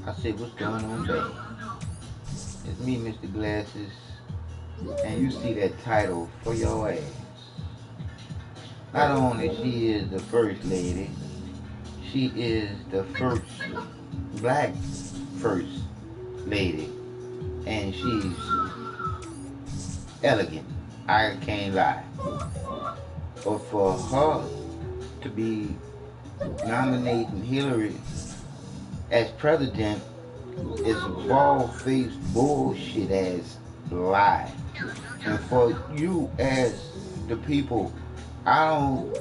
I said, what's going on, babe? It's me, Mr. Glasses, and you see that title for your ass. Not only she is the first lady, she is the first black first lady, and she's elegant. I can't lie. But for her to be nominating Hillary as president is a bald-faced bullshit ass lie. And for you as the people, I don't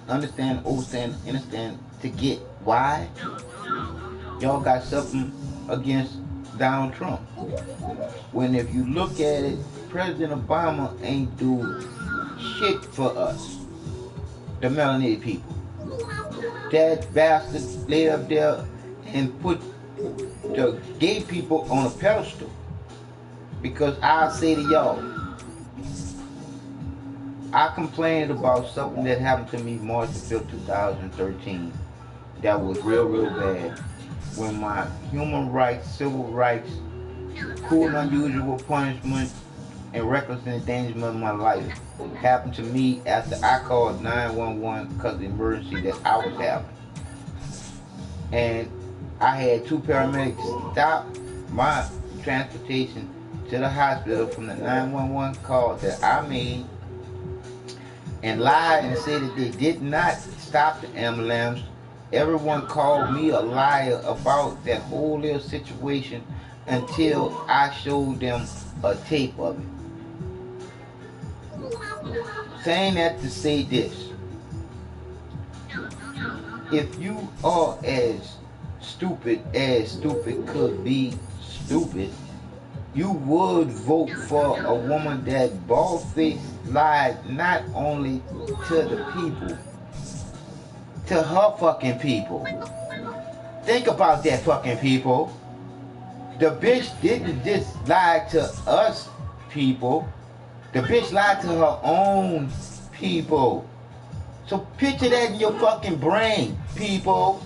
understand to get why y'all got something against Donald Trump. When if you look at it, President Obama ain't do shit for us, the melanated people. That bastard laid up there and put the gay people on a pedestal. Because I say to y'all, I complained about something that happened to me March the 5th, 2013. That was real bad. When my human rights, civil rights, cruel and unusual punishment, and reckless endangerment of my life happened to me after I called 911 because of the emergency that I was having. And I had two paramedics stop my transportation to the hospital from the 911 call that I made and lied and said that they did not stop the ambulance. Everyone called me a liar about that whole little situation until I showed them a tape of it. Saying that to say this, if you are as stupid could be stupid, you would vote for a woman that bald-faced lied not only to the people, to her fucking people. Think about that, fucking people. The bitch didn't just lie to us people. The bitch lied to her own people. So picture that in your fucking brain, people.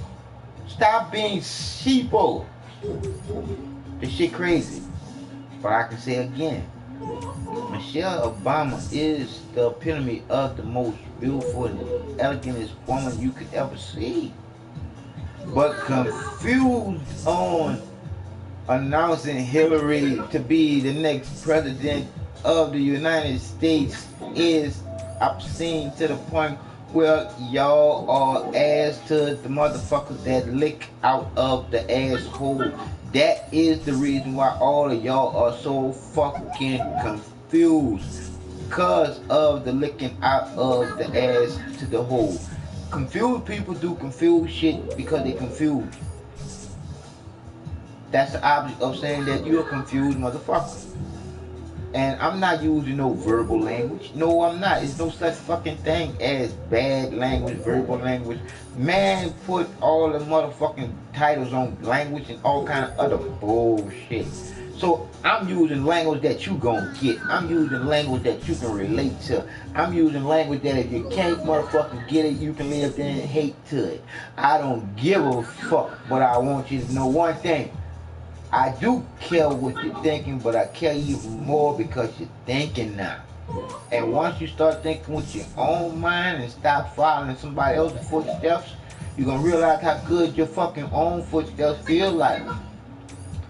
Stop being sheeple. This shit crazy. But I can say again, Michelle Obama is the epitome of the most beautiful and elegantest woman you could ever see. But confused on announcing Hillary to be the next president of the United States is obscene to the point where y'all are ass to the motherfuckers that lick out of the asshole. That is the reason why all of y'all are so fucking confused. Because of the licking out of the ass to the hole. Confused people do confused shit because they confused. That's the opposite of saying that you're a confused motherfucker. And I'm not using no verbal language. No, I'm not. There's no such fucking thing as bad language, verbal language. Man put all the motherfucking titles on language and all kind of other bullshit. So I'm using language that you gonna get. I'm using language that you can relate to. I'm using language that if you can't motherfucking get it, you can live there and hate to it. I don't give a fuck, but I want you to know one thing. I do care what you're thinking, but I care even more because you're thinking now. And once you start thinking with your own mind and stop following somebody else's footsteps, you're gonna realize how good your fucking own footsteps feel like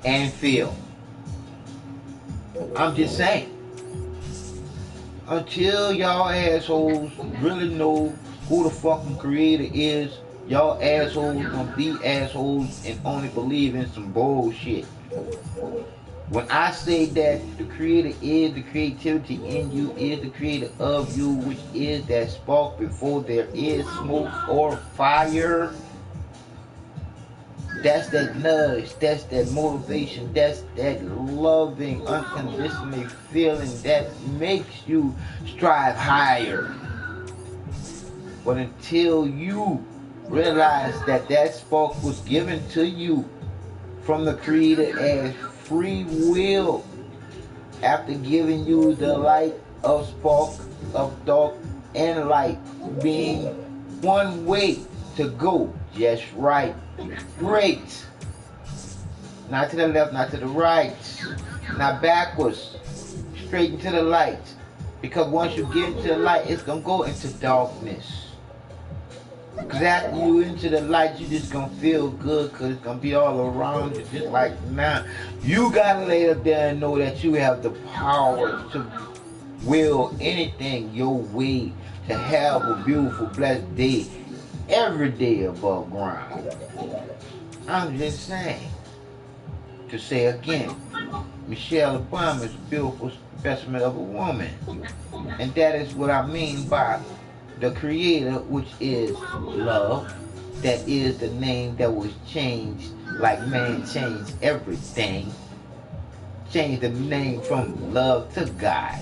and feel. I'm just saying. Until y'all assholes really know who the fucking creator is, y'all assholes gonna be assholes and only believe in some bullshit. When I say that the creator is the creativity in you, is the creator of you, which is that spark before there is smoke or fire, that's that nudge, that's that motivation, that's that loving, unconditionally feeling that makes you strive higher. But until you realize that that spark was given to you from the creator as free will, after giving you the light of spark of dark and light being one way to go just right. Great. Not to the left, not to the right. Not backwards. Straight into the light. Because once you get into the light, it's going to go into darkness. Because after you into the light, you just going to feel good because it's going to be all around you. Just like now. You got to lay up there and know that you have the power to will anything your way to have a beautiful, blessed day. Every day above ground. I'm just saying. To say again, Michelle Obama is a beautiful specimen of a woman. And that is what I mean by the creator, which is love. That is the name that was changed, like man changed everything. Changed the name from love to God.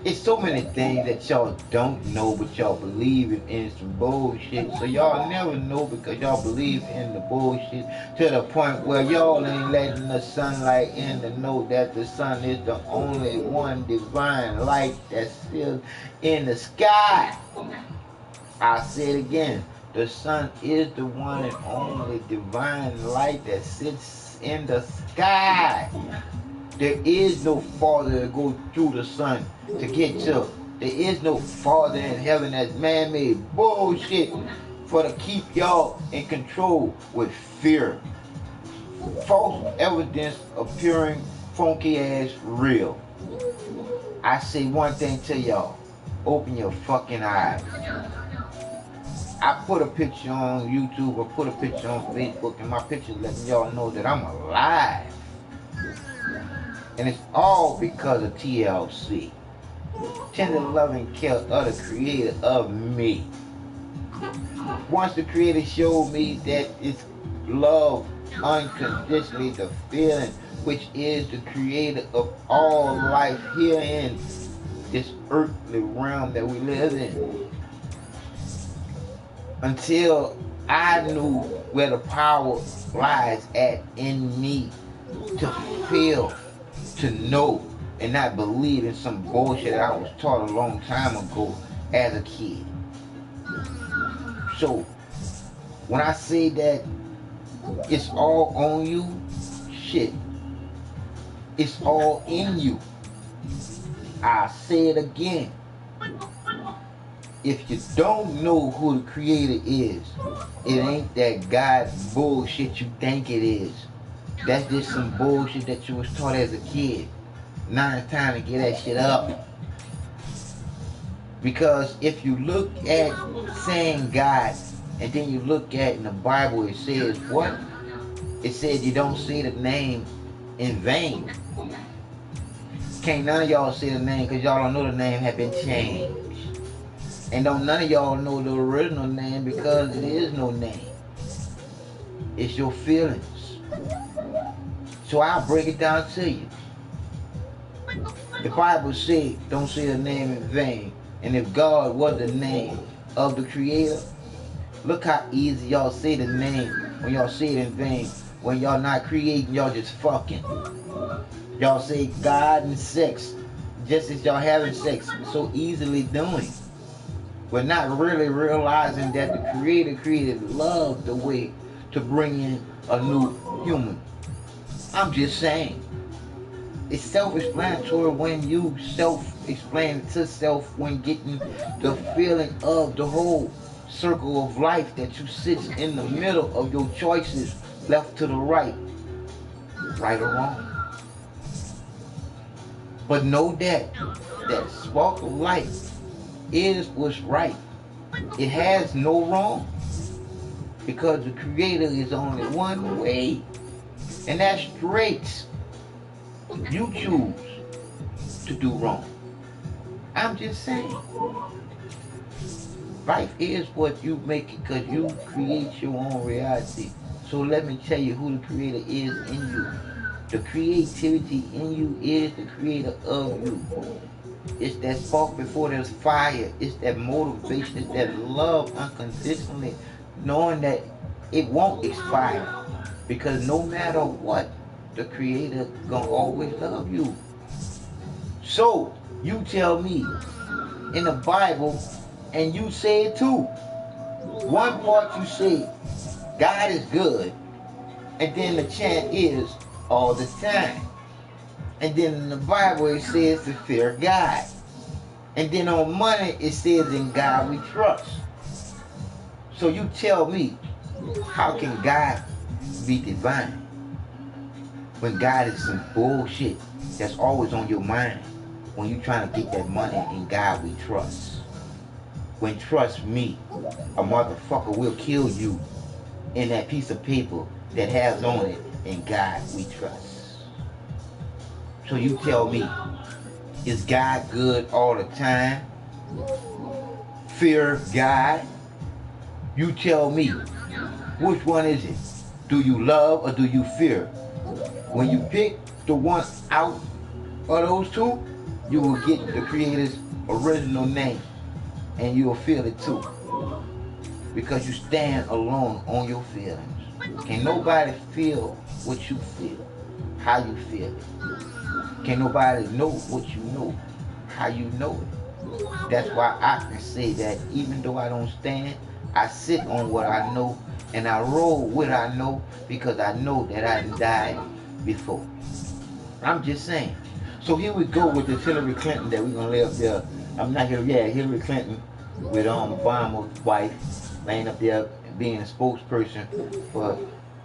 It's so many things that y'all don't know, but y'all believe in some bullshit. So y'all never know because y'all believe in the bullshit to the point where y'all ain't letting the sunlight in to know that the sun is the only one divine light that's still in the sky. I'll say it again. The sun is the one and only divine light that sits in the sky. There is no farther to go through the sun to get to. There is no farther in heaven that's man-made bullshit for to keep y'all in control with fear. False evidence appearing funky ass real. I say one thing to y'all. Open your fucking eyes. I put a picture on YouTube or put a picture on Facebook and my picture letting y'all know that I'm alive. And it's all because of TLC. Tender loving care of the creator of me. Once the creator showed me that it's love unconditionally, the feeling which is the creator of all life here in this earthly realm that we live in. Until I knew where the power lies at in me to feel, to know, and not believe in some bullshit that I was taught a long time ago as a kid. So, when I say that it's all on you, shit, it's all in you. I say it again. If you don't know who the creator is, it ain't that God bullshit you think it is. That's just some bullshit that you was taught as a kid. Now it's time to get that shit up. Because if you look at saying God, and then you look at in the Bible, it says what? It says you don't say the name in vain. Can't none of y'all say the name because y'all don't know the name had been changed. And don't none of y'all know the original name because it is no name. It's your feelings. So I'll break it down to you. The Bible says, don't say the name in vain. And if God was the name of the creator, look how easy y'all say the name when y'all say it in vain. When y'all not creating, y'all just fucking. Y'all say God and sex, just as y'all having sex, so easily doing. But not really realizing that the creator created love the way to bring in a new human. I'm just saying. It's self-explanatory when you self-explain to self when getting the feeling of the whole circle of life that you sit in the middle of your choices, left to the right, right or wrong. But know that spark of light is what's right. It has no wrong. Because the creator is only one way. And that's straight. You choose to do wrong. I'm just saying. Life is what you make it because you create your own reality. So let me tell you who the creator is in you. The creativity in you is the creator of you. It's that spark before there's fire. It's that motivation. It's that love unconditionally. Knowing that it won't expire. Because no matter what, the creator gonna always love you. So, you tell me, in the Bible, and you say it too. One part you say, God is good. And then the chant is all the time. And then in the Bible it says to fear God. And then on money it says in God we trust. So you tell me, how can God be divine when God is some bullshit that's always on your mind when you trying to get that money? In God we trust. When trust me, a motherfucker will kill you in that piece of paper that has on it, in God we trust. So you tell me, is God good all the time? Fear God? You tell me, which one is it? Do you love or do you fear? When you pick the one out of those two, you will get the Creator's original name, and you'll feel it too. Because you stand alone on your feelings. Can nobody feel what you feel, how you feel it. Can nobody know what you know, how you know it. That's why I can say that even though I don't stand, I sit on what I know, and I roll what I know, because I know that I died before. I'm just saying. So here we go with this Hillary Clinton that we're gonna lay up there. I'm not here, yeah, Hillary Clinton with Obama's wife laying up there being a spokesperson for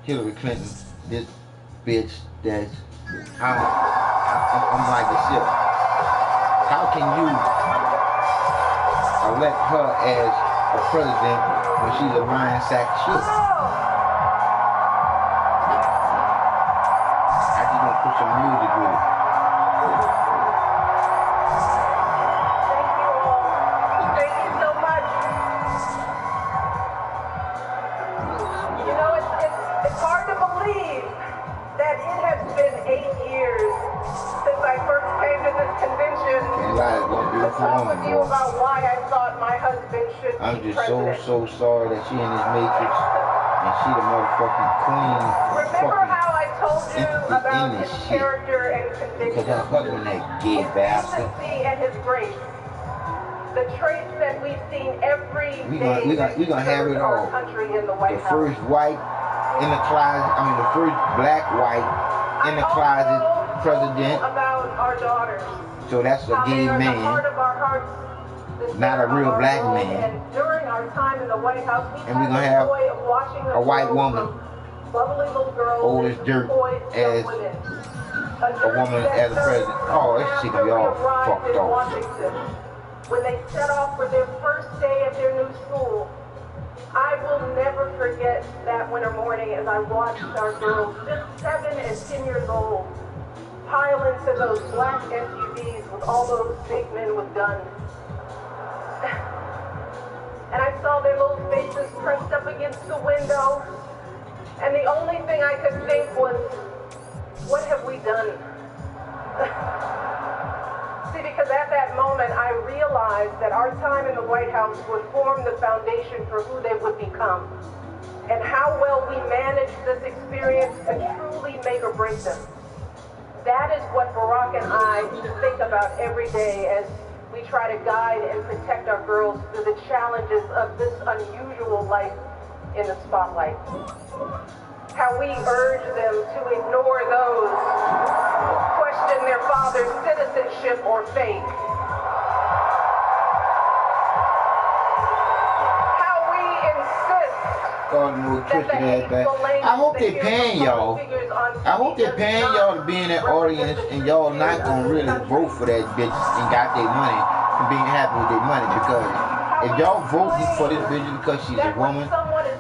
Hillary Clinton. This bitch that's I'm like a shit. How can you elect her as a president when she's a lying sack of shit? I just gonna put some music with it. Thank you so much. You know, it's hard to believe that it has been 8 years since I first came to this convention to talk with you about why I thought my husband should I'm be just president. so sorry that she in this matrix and she the motherfucking queen. Remember how I told you about his character and Because her conviction? husband that gay His bastard. decency and his grace. The traits that we've seen every day We gonna have it all. country in the White The House. first white in the closet, the first black white in the closet president. About our daughters. So that's a gay man, not a real black man. And during our time in the White House, and we're gonna have a white woman, lovely little girls, old as dirt, as a woman as a president. Oh, this shit gonna be all fucked off. When they set off for their first day at their new school, I will never forget that winter morning as I watched our girls, just 7 and 10 years old, pile into those black SUVs with all those big men with guns. And I saw their little faces pressed up against the window, and the only thing I could think was, what have we done? See, because at that moment I realized that our time in the White House would form the foundation for who they would become, and how well we manage this experience to truly make or break them. That is what Barack and I think about every day as we try to guide and protect our girls through the challenges of this unusual life in the spotlight. How we urge them to ignore those who question their father's citizenship or faith. How we insist I hope they're paying y'all. I hope they're paying y'all to be in that audience, and y'all not gonna really vote for that bitch and got their money and being happy with their money, because if y'all voting for this bitch because she's a woman,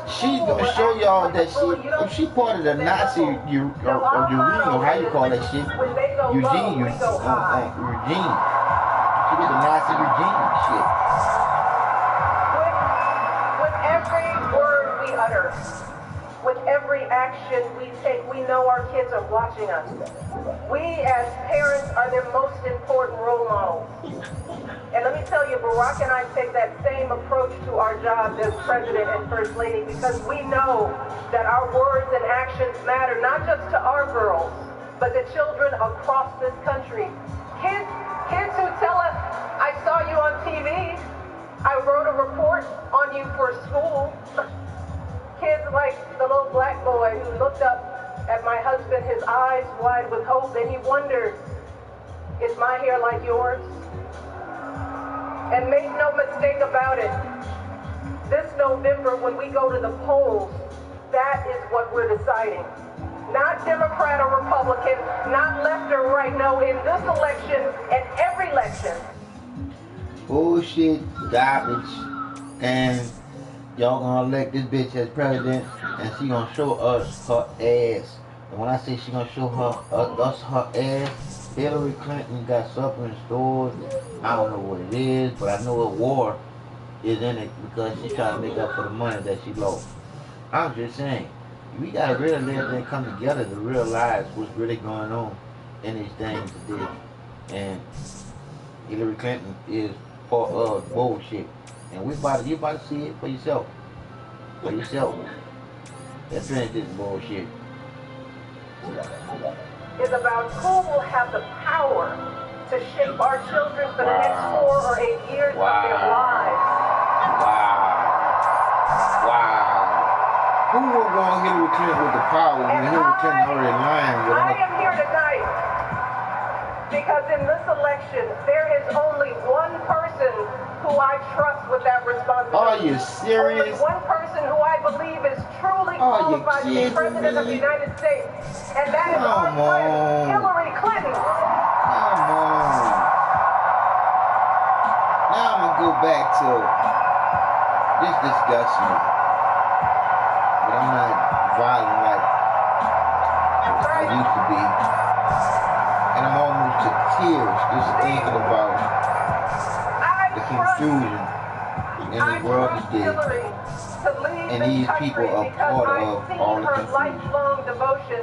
she's gonna show y'all that she part of the Nazi Eugene, or how you call that shit, Eugene. She did the Nazi Eugene shit. With every word we utter, with every action we take, we know our kids are watching us. We as parents are their most important role models. And let me tell you, Barack and I take that same approach to our jobs as President and First Lady, because we know that our words and actions matter, not just to our girls, but the children across this country. Kids who tell us, I saw you on TV, I wrote a report on you for school. Kids like the little black boy who looked up at my husband, his eyes wide with hope, and he wondered, is my hair like yours? And make no mistake about it, this November when we go to the polls, that is what we're deciding. Not Democrat or Republican, not left or right. No, in this election and every election. Bullshit, garbage, and y'all gonna elect this bitch as president, and she gonna show us her ass. And when I say she gonna show us her ass, Hillary Clinton got something in stores. I don't know what it is, but I know a war is in it because she's trying to make up for the money that she lost. I'm just saying, we gotta really let everything come together to realize what's really going on in these things today. And Hillary Clinton is part of bullshit. And you about to see it for yourself. For yourself. That transition bullshit. Is about who will have the power to shape our children for the next 4 or 8 years of their lives. Who would want Hillary Clinton with the power when Hillary Clinton already lying with I am here tonight because in this election there is only one person who I trust with that responsibility. Are you serious? Only one person who I believe is truly qualified to be president of the United States, and that is our friend Hillary Clinton. Come on. Now I'm gonna go back to this discussion, but I'm not violent like I used to be, and I'm almost to tears just thinking about the confusion in the world today, and these people are part of all the confusion. Lifelong devotion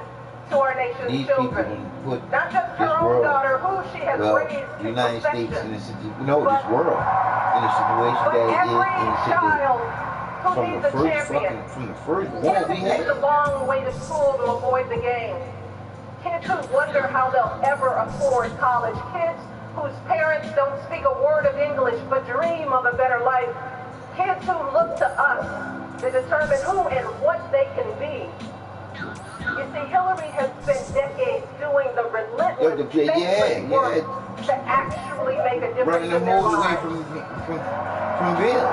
to our nation's these children. People put not just this her own world, daughter, who she has raised the United States in this world in a situation but that it every is in child today. who From needs the a first champion. from the first Kids war who we take had. the long way to school to avoid the game. Kids who wonder how they'll ever afford college. Kids whose parents don't speak a word of English but dream of a better life. Kids who look to us to determine who and what they can be. You see, Hillary has spent decades doing the relentless work to actually make a difference running the in their mold away lives. from Bill.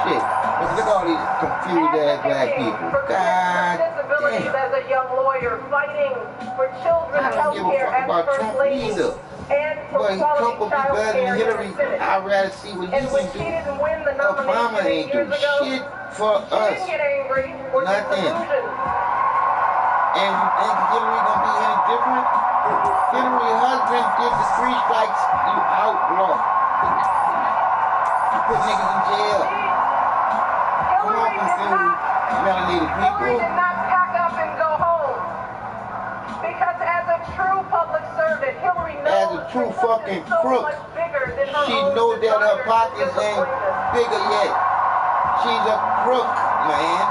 Shit. Look at all these confused ass black people. For God disabilities damn. as a young lawyer, fighting for children's health care as First Lady, and for quality child care in the Senate. I'd rather see what he And when can she do. didn't win the Obama nomination ain't 8 years do ago, shit for she us. didn't get angry or Nothing. disillusioned. And you think Hillary gonna be any different? Hillary's husband did the 3 strikes, you outlaw. You put niggas in jail. Hillary did not pack up and go home. Because as a true public servant, Hillary knows as a true fucking so crook, much bigger than her she own knows that her desires pockets and ain't disappointments. bigger yet. She's a crook, man.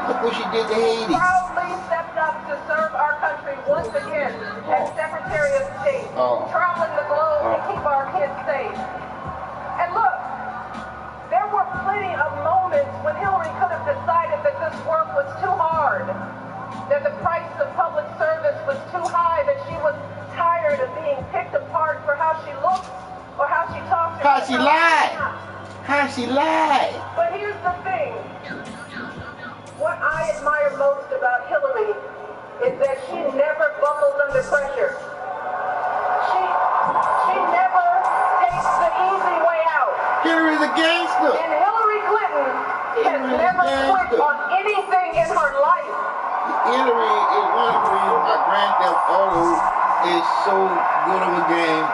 Look what she did to Haiti. Proudly stepped up to serve our country once again as Secretary of State, traveling the globe to keep our kids safe. And look, there were plenty of moments when Hillary could have decided that this work was too hard, that the price of public service was too high, that she was tired of being picked apart for how she looks or how she talks. How she lied. How she lied. But here's the thing. What I admire most about Hillary is that she never buckles under pressure. She never takes the easy way out. Hillary's a gangster. And Hillary Clinton has never quit on anything in her life. Hillary is one of the reasons why Grand Theft Auto is so good of a game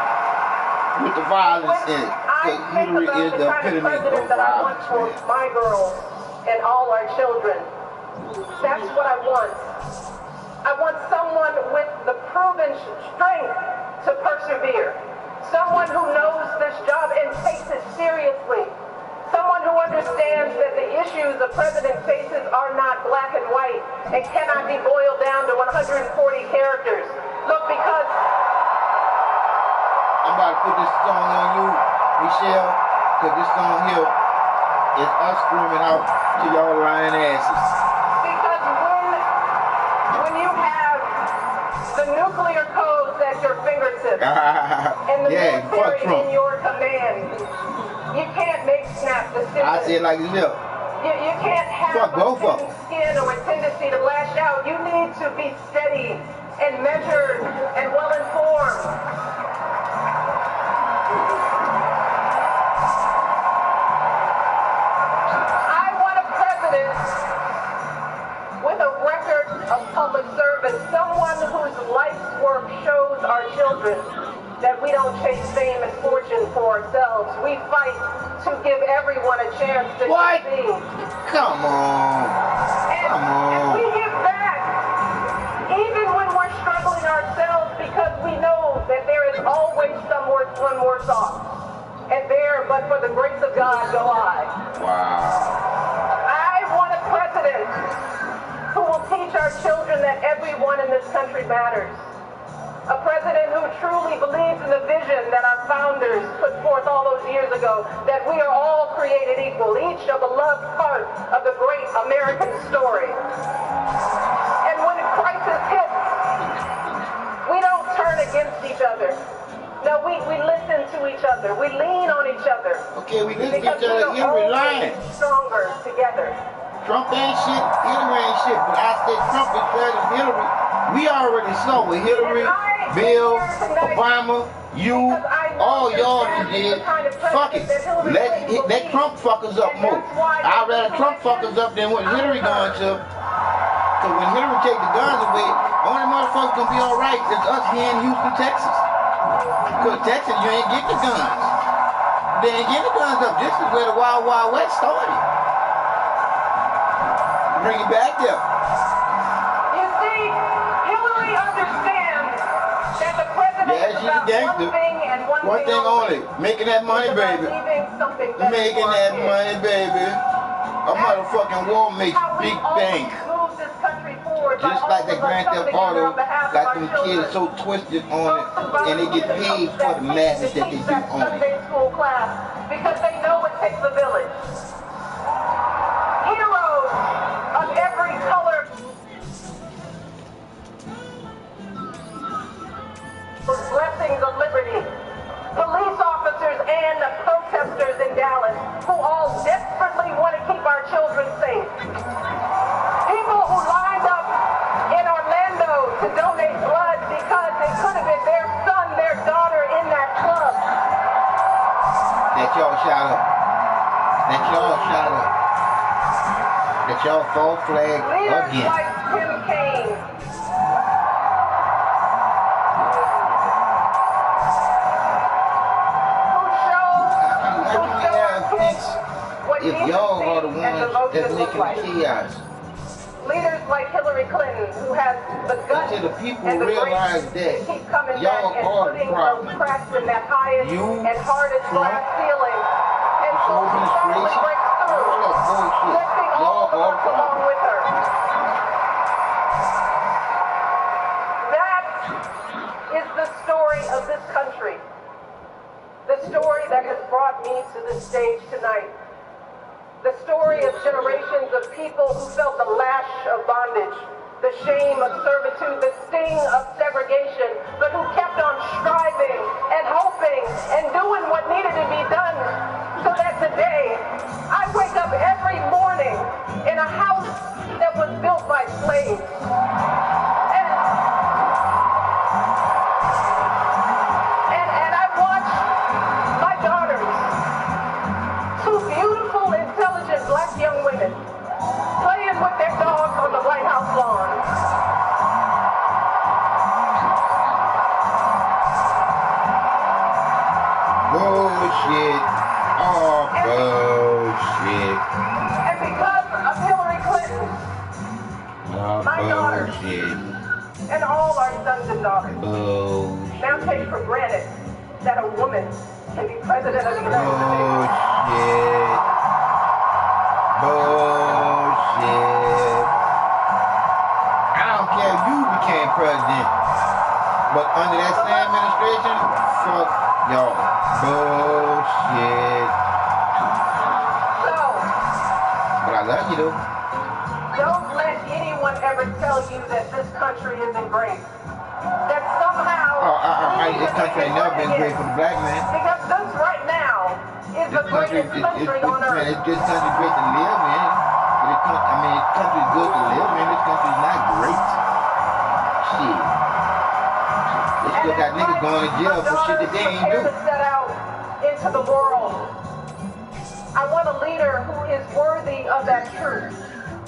with the violence in it. Because Hillary is the epitome of that I want for violence. my girls and all our children. That's what I want. I want someone with the proven strength to persevere. Someone who knows this job and takes it seriously. Someone who understands that the issues a president faces are not black and white and cannot be boiled down to 140 characters. Look, because I'm about to put this song on you, Michelle, because this song here is us screaming out to y'all lying asses. Because your fingertips. And the military in your command. You can't make snap decisions. I say it like this. You can't have a thin skin or a tendency to lash out. You need to be steady and measured and well-informed. I want a president with a record of public service, someone whose life's work shows our children that we don't chase fame and fortune for ourselves. We fight to give everyone a chance to succeed. Come on. And we give back, even when we're struggling ourselves, because we know that there is always one more thought. And there, but for the grace of God, go I. Wow. I want a president who will teach our children that everyone in this country matters. A president who truly believes in the vision that our founders put forth all those years ago, that we are all created equal, each a beloved part of the great American story. And when a crisis hits, we don't turn against each other. No, we listen to each other. We lean on each other. Okay, we listen to each other. Hillary lying. Stronger together. Trump ain't shit. Hillary ain't shit. But I said Trump is better than Hillary. We already saw with Hillary, Bill, Obama, you, all y'all did. Fuck it. Let Trump fuck us up more. I'd rather Trump fuck us up than what Hillary going to. Because when Hillary take the guns away, only motherfuckers gonna be alright is us here in Houston, Texas. Because Texas, you ain't getting the guns. They ain't getting the guns up. This is where the Wild Wild West started. Bring it back there. You see, Hillary understands that the president is about one thing and one thing only. Making that money, baby. Making that money, baby. A motherfucking war makes big bank. Just like the Grand Theft Auto got them kids so twisted on it, and they get paid for the madness that they do on it. Because they know it takes a village. Heroes of every color. For blessings of liberty. Police officers and the protesters in Dallas who all desperately want to keep our children safe. People who lined up in Orlando to donate blood because it could have been their son, their daughter in that club. That y'all shot up. That y'all shot up. That y'all false flag Leaders again. like Tim Kaine. If y'all are the ones that's making the chaos. Leaders like Hillary Clinton, who has the guts until the people and the realize grace that to keep coming y'all back and are the putting problem. those cracks in that highest and hardest Trump, glass ceiling. And this so whole she finally administration, breaks through, all that bullshit. lifting all of us along with her. That is the story of this country. The story that has brought me to this stage tonight. The story of generations of people who felt the lash of bondage, the shame of servitude, the sting of segregation, but who kept on striving and hoping and doing what needed to be done so that today I wake up every morning in a house that was built by slaves. And I watch my daughters, two beautiful, intelligent black young women, playing with their dogs on the White House lawn. Bullshit. Oh, bullshit. And because of Hillary Clinton, my daughters and all our sons and daughters now take for granted that a woman can be president of the United States. Bullshit. I don't care if you became president, but under that same administration, fuck y'all. Bullshit. So, but I love you though. Don't let anyone ever tell you that this country isn't great. That somehow this country ain't never been great for the black man. Because this right now is the greatest country on earth. Man, this country great to live in. This country is good to live in. This country is not great. Shit. They still got niggas going to jail for shit that they ain't do. To set out into the world. I want a leader who is worthy of that truth.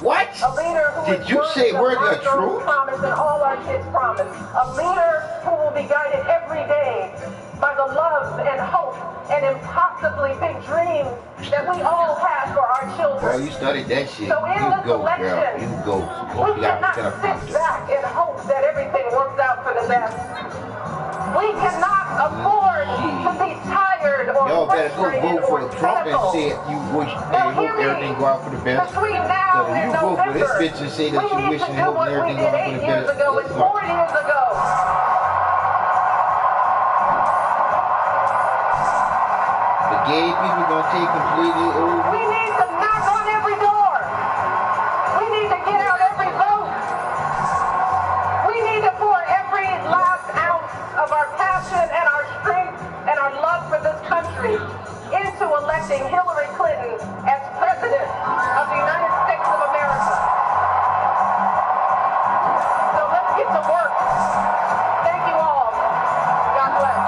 What? A leader who did you say worthy of truth? Promise and all our kids promise. A leader who will be guided every day by the love and hope and impossibly big dreams that we all have for our children. Well, you studied that shit. So in this election, you go. We cannot sit back and hope that everything works out for the best. We cannot afford to be tired or y'all better go vote for Trump and say you wish and hope everything go out for the best. Between now and you vote for this November, bitch and say that you wish and hope everything go out for the best. 8 years ago and 4 years ago. The gay people gonna take completely over. We need to knock on every door. We need to get out every vote. We need to pour every last ounce of our passion and our strength and our love for this country into electing Hillary Clinton as President of the United States of America. So let's get to work. Thank you all. God bless.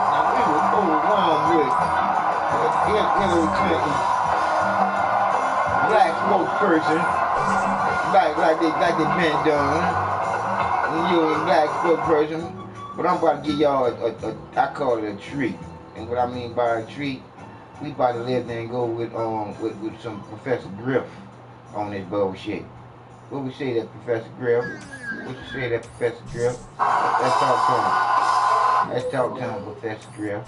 Now we were overwhelmed with Hillary Clinton, black spokesperson, like they been done. You a black spokesperson, but I'm about to give y'all I call it a treat. And what I mean by a treat, we about to let them go with some Professor Griff on this bullshit. What we say that Professor Griff? What you say that Professor Griff? Let's talk to him. Let's talk to him, Professor Griff.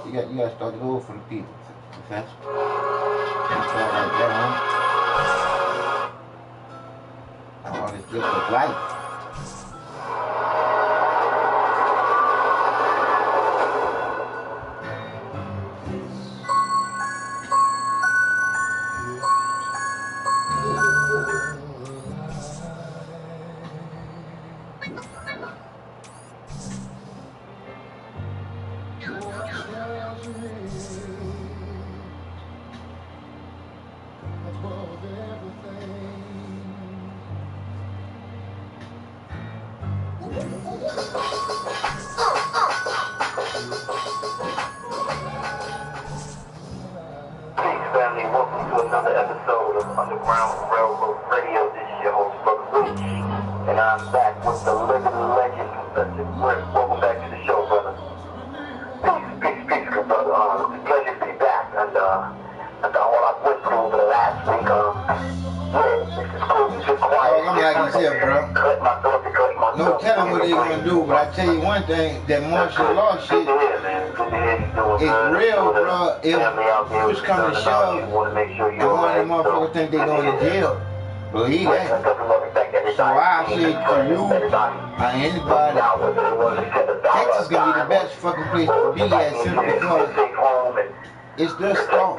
You got to start it over for the people, Professor. Start like that, huh? All this gift of life. Family, welcome to another episode of Underground Railroad Radio. This is your host, Brother Rich, and I'm back with the living legend, Professor Griff. Welcome back to the show, brother. Peace, good brother. It's a pleasure to be back, and after all I went through over the last week, this is cool. Just quiet. I'm like you said, bro. Cut my throat to cut my No telling what they gonna do, but I tell you one thing, that martial law shit is real, bro. If push come to shove, and one of them motherfuckers think they going to jail, believe that. So I say to you, or anybody, Texas gonna be the best fucking place to be at simply because it's the strong.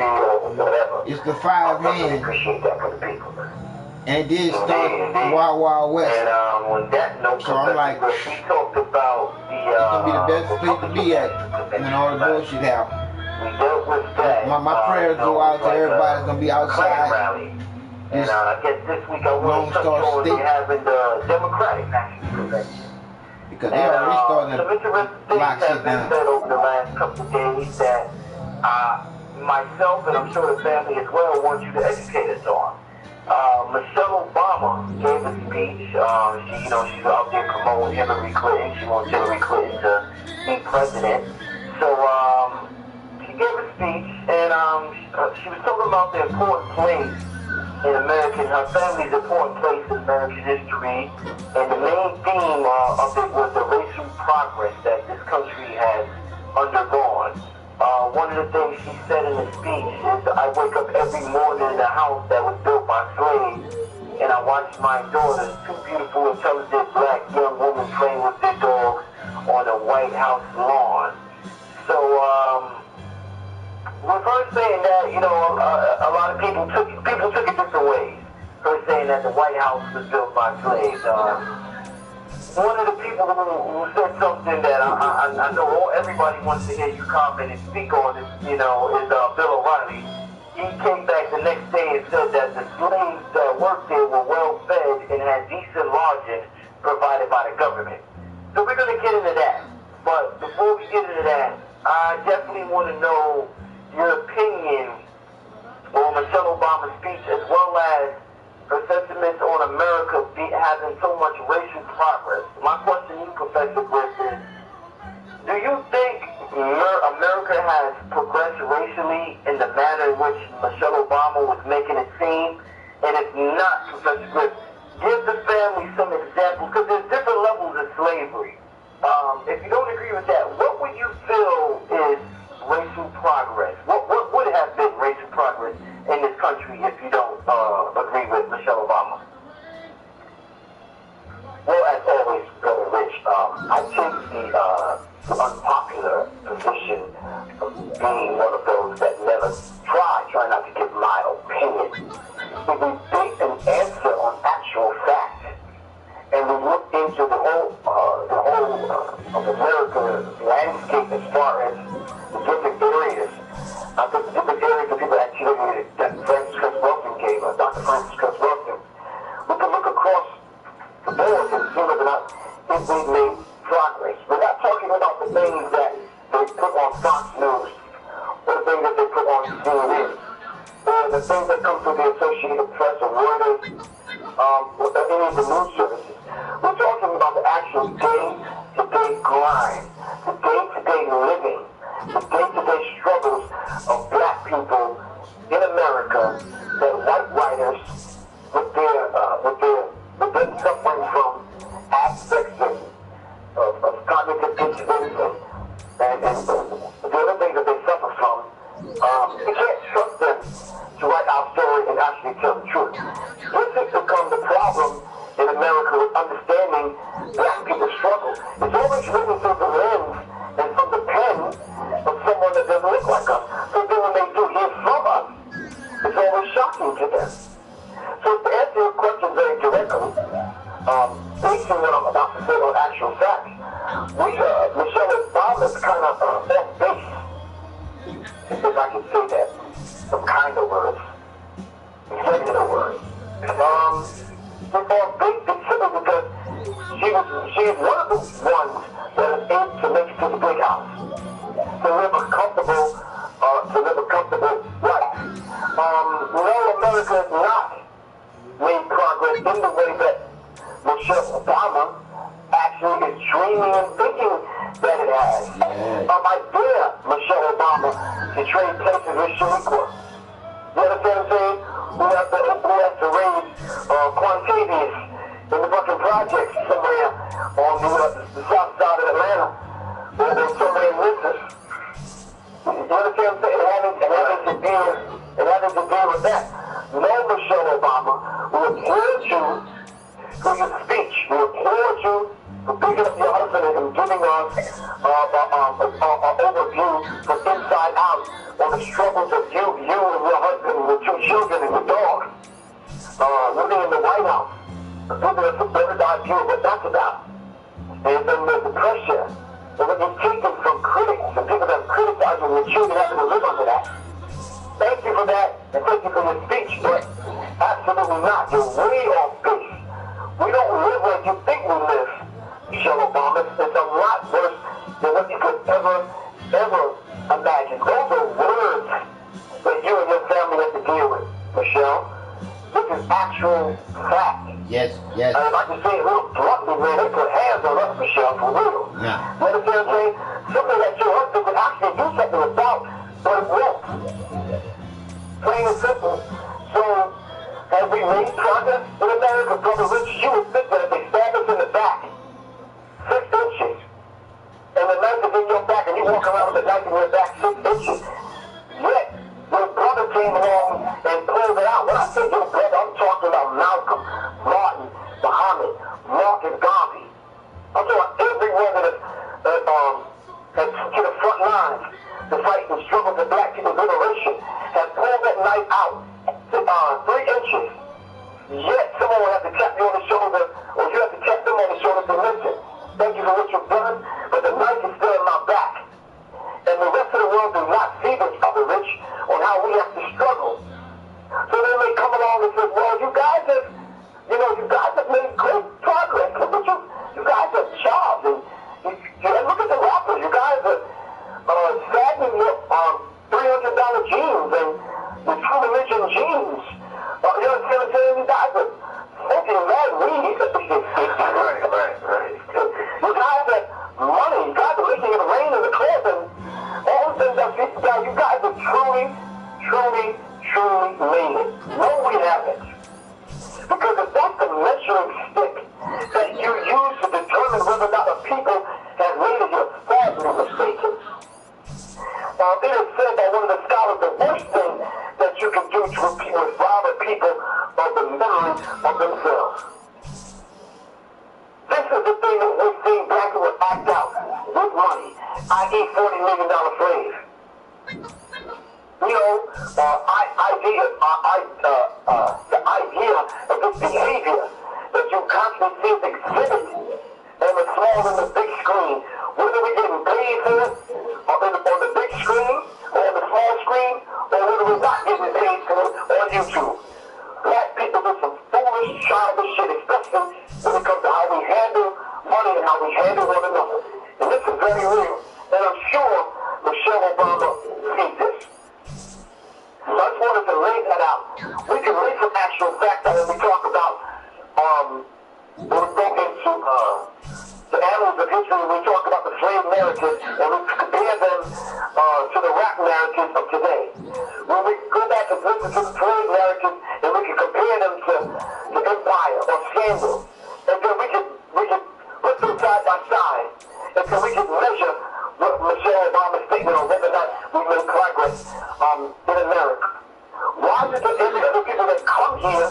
It's the 5 men. And then start Wild Wild West. So I'm like, it's gonna be the best place to be at when all the bullshit happens. My prayers go out to everybody that's gonna be outside. And I guess this week I will touch on having the Democratic National Convention. Because they already starting to lock shit down. Said over the last couple of days that myself and I'm sure the family as well want you to educate us on. Michelle Obama gave a speech. She's out there promoting Hillary Clinton. She wants Hillary Clinton to be president. So she gave a speech, and she was talking about the important place in her family's important place in American history. And the main theme of it was the racial progress that this country has undergone. One of the things she said in the speech is, I wake up every morning in a house that was built by slaves, and I watch my daughters, 2 beautiful, intelligent black young women playing with their dogs on a White House lawn. So one of the people who said something that I know everybody wants to hear you comment and speak on is, is Bill O'Reilly. He came back the next day and said that the slaves that worked there were well fed and had decent lodging provided by the government. So we're going to get into that. But before we get into that, I definitely want to know your opinion on Michelle Obama's speech, as well as her sentiments on America having so much racial progress. My question to you, Professor Griff, is, do you think America has progressed racially in the manner in which Michelle Obama was making it seem? And if not, Professor Griff, give the family some examples, because there's different levels of slavery. If you don't agree with that, what would you feel is racial progress? What would have been racial progress in this country if you don't agree with Michelle Obama? Well, as always, Brother Rich, I take the unpopular position of being one of those that never try not to give my opinion. If we take an answer on actual fact, and we look into the whole of America's landscape as far as the different areas, I think the different areas of people activity that Francis Chris Wilson gave us, Dr. Francis Chris Wilson, we can look across the board and see whether or not if we've made progress. We're not talking about the things that they put on Fox News, or the things that they put on CNN, or the things that come through the Associated Press or Reuters, or any of the news services. We're talking about the actual day-to-day grind, the day-to-day living, the day-to-day struggles of black people in America that white writers, with them suffering from aspects of cognitive dissonance and the other things that they suffer from, you can't trust them to write our story and actually tell the truth. This has become the problem in America with understanding black people's struggle. It's always written through the lens and from the pen of someone that doesn't look like us. So then when they do hear from us, it's always shocking to them. So to answer your question very directly, based on what I'm about to say on actual facts, Michelle Obama is kind of off base, if I can say that, some kind of words, executive words. It's off base simply because she's one of the ones that is able to make it to the big house, to live a comfortable life. No, America has not made progress in the way that Michelle Obama actually is dreaming and thinking that it has. I dare Michelle Obama to trade places with Shaniqua. You understand what I'm saying? Who has to raise Quantavious in the fucking projects somewhere on the south side of Atlanta, or somewhere in Memphis. You understand what I'm saying? And having to deal with that. No, Michelle Obama, we applaud you for your speech. We applaud you for picking up your husband and giving us an overview from inside out on the struggles of you and your husband and your 2 children and your dog living in the White House. Giving us a bird's-eye view of what that's about. And then there's the pressure that when you're taken from critics and people that criticize you and your children having to live under that. Thank you for that, and thank you for your speech, but absolutely not. You're way off base. We don't live like you think we live, Michelle Obama. It's a lot worse than what you could ever imagine. Those are words that you and your family have to deal with, Michelle. This is actual fact. Yes. And if I can say it a little bluntly, man, they put hands on us, Michelle, for real. Yeah. You understand what I'm saying? Something that your husband could actually do something about, but it won't. Plain and simple. So, have we made progress in America? Brother Rich, you would think that if they stab us in the back, 6 inches, and the knife is in your back, and you walk around with the knife in your back 6 inches, yet your brother came along and pulled it out. When I say your brother, I'm talking about Malcolm, Martin, Muhammad, Mark and Garvey. I'm talking about everyone that has seen black people act out with money, i.e. $40 million slave. You know, the idea of this behavior that you constantly see exhibit on the small and the big screen, whether we're getting paid for it on the big screen or on the small screen, or whether we're not getting paid for it on YouTube. Black people do some foolish, childish shit, especially when it comes to how we handle money and how we handle one another. And this is very real, and I'm sure Michelle Obama sees this. So I just wanted to lay that out. We can lay some actual facts out when we talk about, when we go into the annals of history, when we talk about the slave narrative, and we compare them to the rap narratives of today. When we go back and listen to the slave narratives, and we can compare them to Empire or Scandal, and then we can put them side by side, and then we can measure what Michelle Obama's statement on whether or not we made progress in America. Why do every other people that come here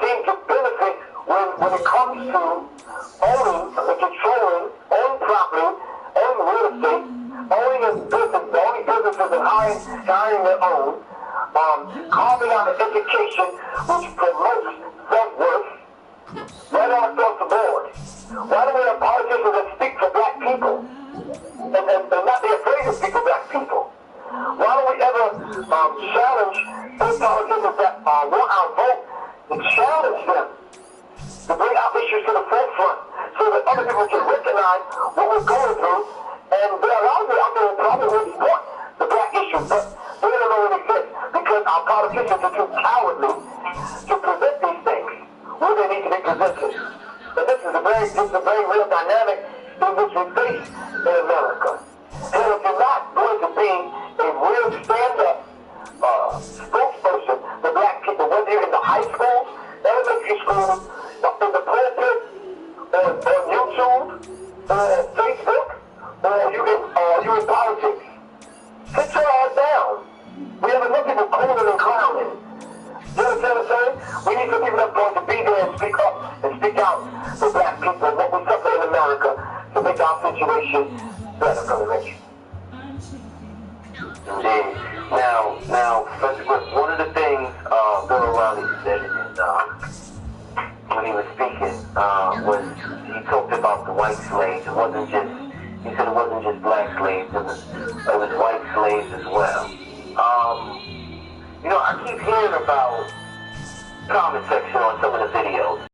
seem to benefit when it comes to owning and controlling, owning property, owning real estate, owning businesses and hiring their own, carving out an education which promotes self-worth right on across the board? Why do we have politicians that speak for black people and not be afraid to speak for black people? Why don't we ever challenge those politicians that want our vote and challenge them to bring our issues to the forefront so that other people can recognize what we're going through? And there are a lot of people out there who probably will support the black issue, but they don't know what exists because our politicians are too cowardly to present these things where they need to be presented. And this is a very real dynamic in which we face in America. And if you're not going to be a real stand-up spokesperson for black people, whether you're in the high schools, elementary schools, in the pulpit, on YouTube, Facebook, or you're in politics, sit your ass down. We have enough people cooling and clowning. You understand what I'm saying? We need some people that's going to be there and speak up and speak out for black people and what we suffer in America to make our situation better for the rich. Indeed. Now, Professor Griff, one of the things Bill O'Reilly said in his, when he was speaking, was he talked about the white slaves. He said it wasn't just black slaves, it was white slaves as well. You know, I keep hearing about comment section on some of the videos.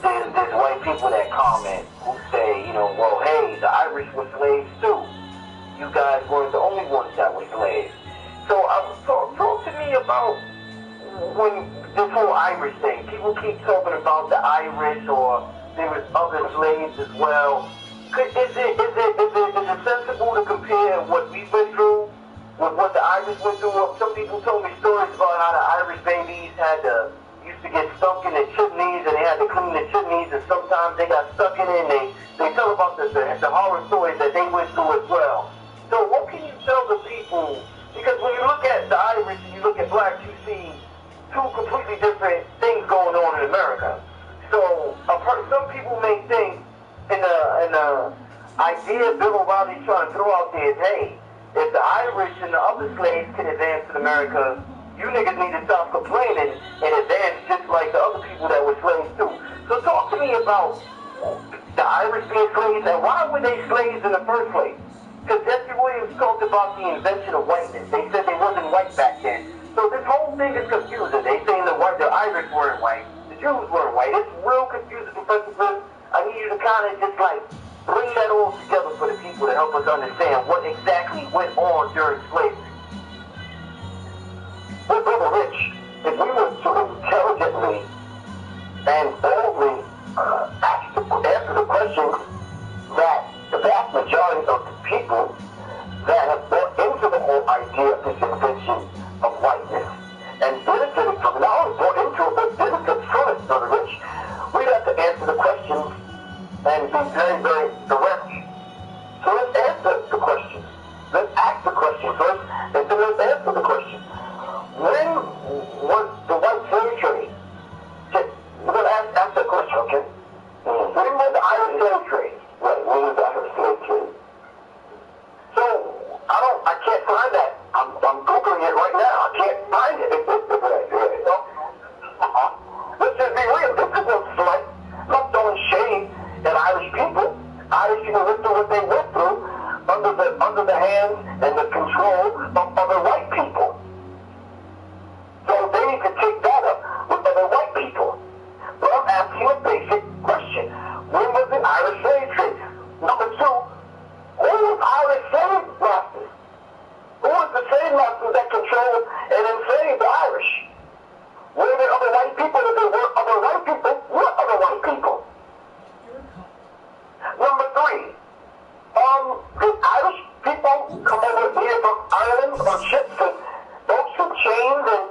There's white people that comment who say, you know, well, hey, the Irish were slaves too. You guys weren't the only ones that were slaves. So talk to me about when this whole Irish thing. People keep talking about the Irish or there was other slaves as well. Is it sensible to compare what we went through with what the Irish went through? Some people told me stories about how the Irish babies used to get stuck in the chimneys and they had to clean the chimneys, and sometimes they got stuck in it and they tell about the horror stories that they went through as well. So what can you tell the people? Because when you look at the Irish and you look at blacks, you see two completely different things going on in America. So some people may think in the idea Bill O'Reilly's trying to throw out there is, hey, if the Irish and the other slaves can advance in America, you niggas need to stop complaining and advance just like the other people that were slaves too. So talk to me about the Irish being slaves and why were they slaves in the first place? Because Jesse Williams talked about the invention of whiteness. They said they wasn't white back then. So this whole thing is confusing. They saying the Irish weren't white, the Jews weren't white. It's real confusing, Professor Griff. I need you to kind of just like bring that all together for the people to help us understand what exactly went on during slavery. Well, Brother Rich, if we were to intelligently and boldly answer the question that the vast majority of the people that have bought into the whole idea of this invention of whiteness and benefited from it, not only bought into it, but benefited from it, Brother Rich, we'd have to answer the questions and be very, very direct. So let's answer the question. Let's ask the question first, and then let's answer the question. When was the white slave trade? We're going to ask that question, okay? When was the Irish hands and the control of other white people. So they need to take that up with other white people. But I'm asking a basic question. When was the Irish slave trade? Number two, who was Irish slave masters? Who was the slave masters that controlled and enslaved the Irish? Were there other white people? If there were other white people, what other white people? Number three, did Irish people come over here from Ireland on ships and boats and chains? And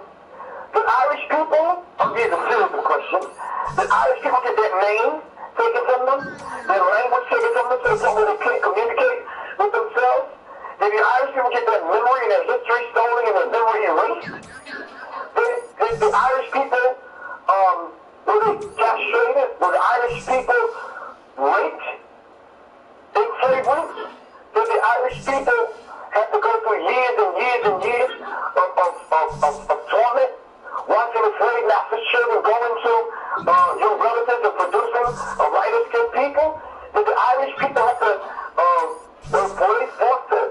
did Irish people, I'll give you a series of questions, did Irish people get their name taken from them? Their language taken from them so they couldn't communicate with themselves? Did the Irish people get their memory and their history stolen and their memory erased? Did the Irish people, were they castrated? Were the Irish people raped in slavery? Did the Irish people have to go through years and years and years of torment? Watching the slave master's children go into your relatives and producing a lighter-skinned people? Did the Irish people have to, were they forced to,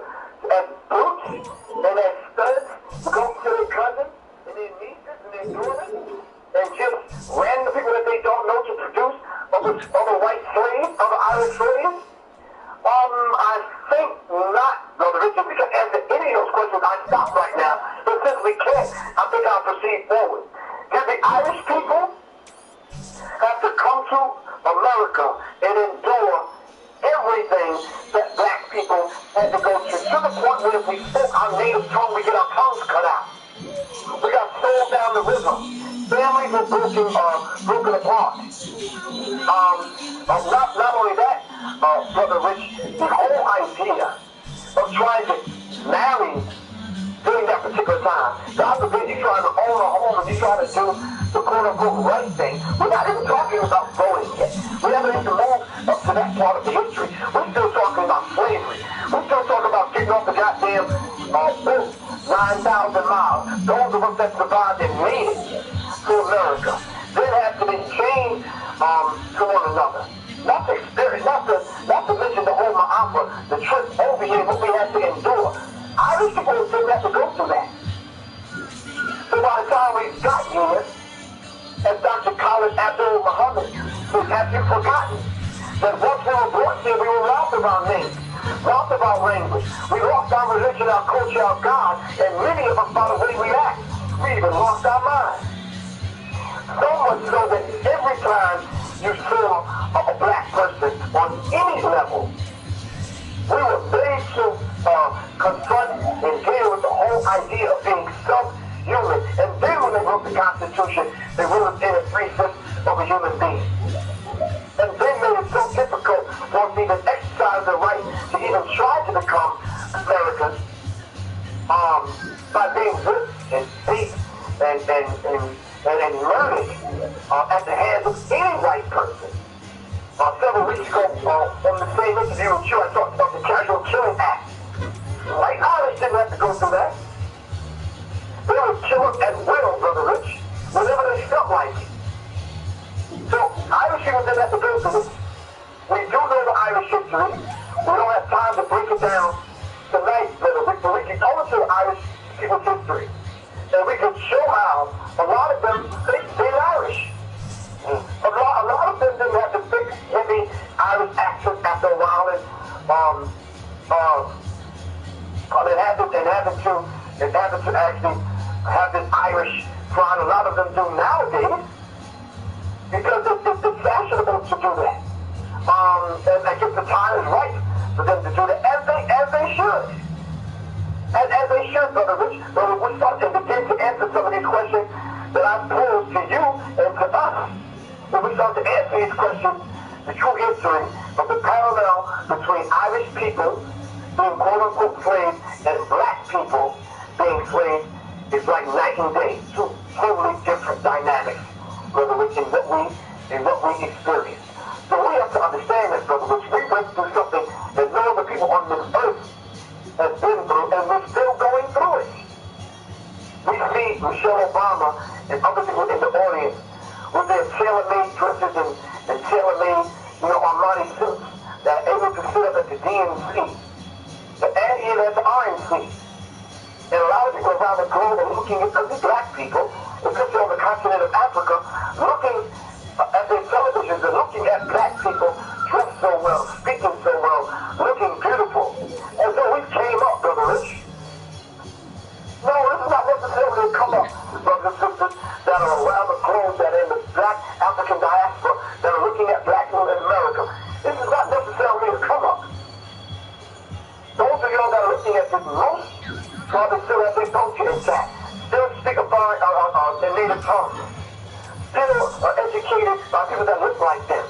as brutes and as studs, go to their cousins and their nieces and their daughters and just random people that they don't know to produce other white slaves, other Irish slaves? I think not, Brother Richard. We can answer any of those questions. I stop right now. But since we can't, I think I'll proceed forward. Did the Irish people have to come to America and endure everything that black people had to go through, to the point where if we spoke our native tongue, we get our tongues cut out? We got sold down the river. Families were broken apart. Not only that, Brother Rich, the whole idea of trying to marry during that particular time, God forbid you trying to own a home and you trying to do the quote-unquote right thing. We're not even talking about voting yet. We haven't even moved up to that part of the history. We're still talking about slavery. We're still talking about getting off the goddamn boat 9,000 miles. Those of us that survived and made it to America then have to be chained to one another. Not to experience, not to mention the whole Ma'afa, the trip over here, what we had to endure. Irish people didn't have to go through that. So by the time we got here, as Dr. Khalid Abdul Muhammad says, have you forgotten that once we were brought here, we were robbed of our names, robbed of our language. We lost our religion, our culture, our God, and many of us, by the way we act, we even lost our minds. So much so that every time you saw a black person on any level, we were made to confront and deal with the whole idea of being self-human. And then when they wrote the Constitution, they wrote it in a 3/5 of a human being. And then made it so difficult for us to even exercise the right to even try to become Americans by being whipped and beat and murdered at the hands of any white person. Several weeks ago, on the same interview with you, I talked about the Casual Killing Act. White Irish didn't have to go through that. They would kill them at will, Brother Rich, whenever they felt like it. So Irish people didn't have to go through this. We do know the Irish history. We don't have time to break it down tonight, Brother Rich, but we can go into the Irish people's history. And we can show how a lot of them, they're Irish. A lot of them didn't have to fix heavy Irish accents after a while, and having to actually have this Irish pride. A lot of them do nowadays because it's fashionable to do that. And I guess the time is right for them to do that, as they should. As they should, Brother Rich. So we start to begin to answer some of these questions that I've posed to you and to us. When we start to answer these questions, the true history of the parallel between Irish people being quote-unquote slaves and black people being slaves is like night and day. Two totally different dynamics, Brother Rich, in what we experience. So we have to understand this, Brother Rich. We went through something that no other people on this earth have been through, and we're still going through it. We see Michelle Obama and other people in the audience with their tailor-made dresses and tailor-made, Armani suits that are able to sit up at the DNC. And here there's around the globe and looking at the black people, especially on the continent of Africa, looking at their televisions and looking at black people dressed so well, speaking so well, looking beautiful. And so we came up, Brother Rich. No, this is not necessarily a come up, brothers and sisters that are around the globe, that are in the black African diaspora, that are looking at black people in America. This is not necessarily a come up. Those of y'all that are looking at this, most probably still have their culture intact, still speak about their native tongue, still are educated by people that look like them.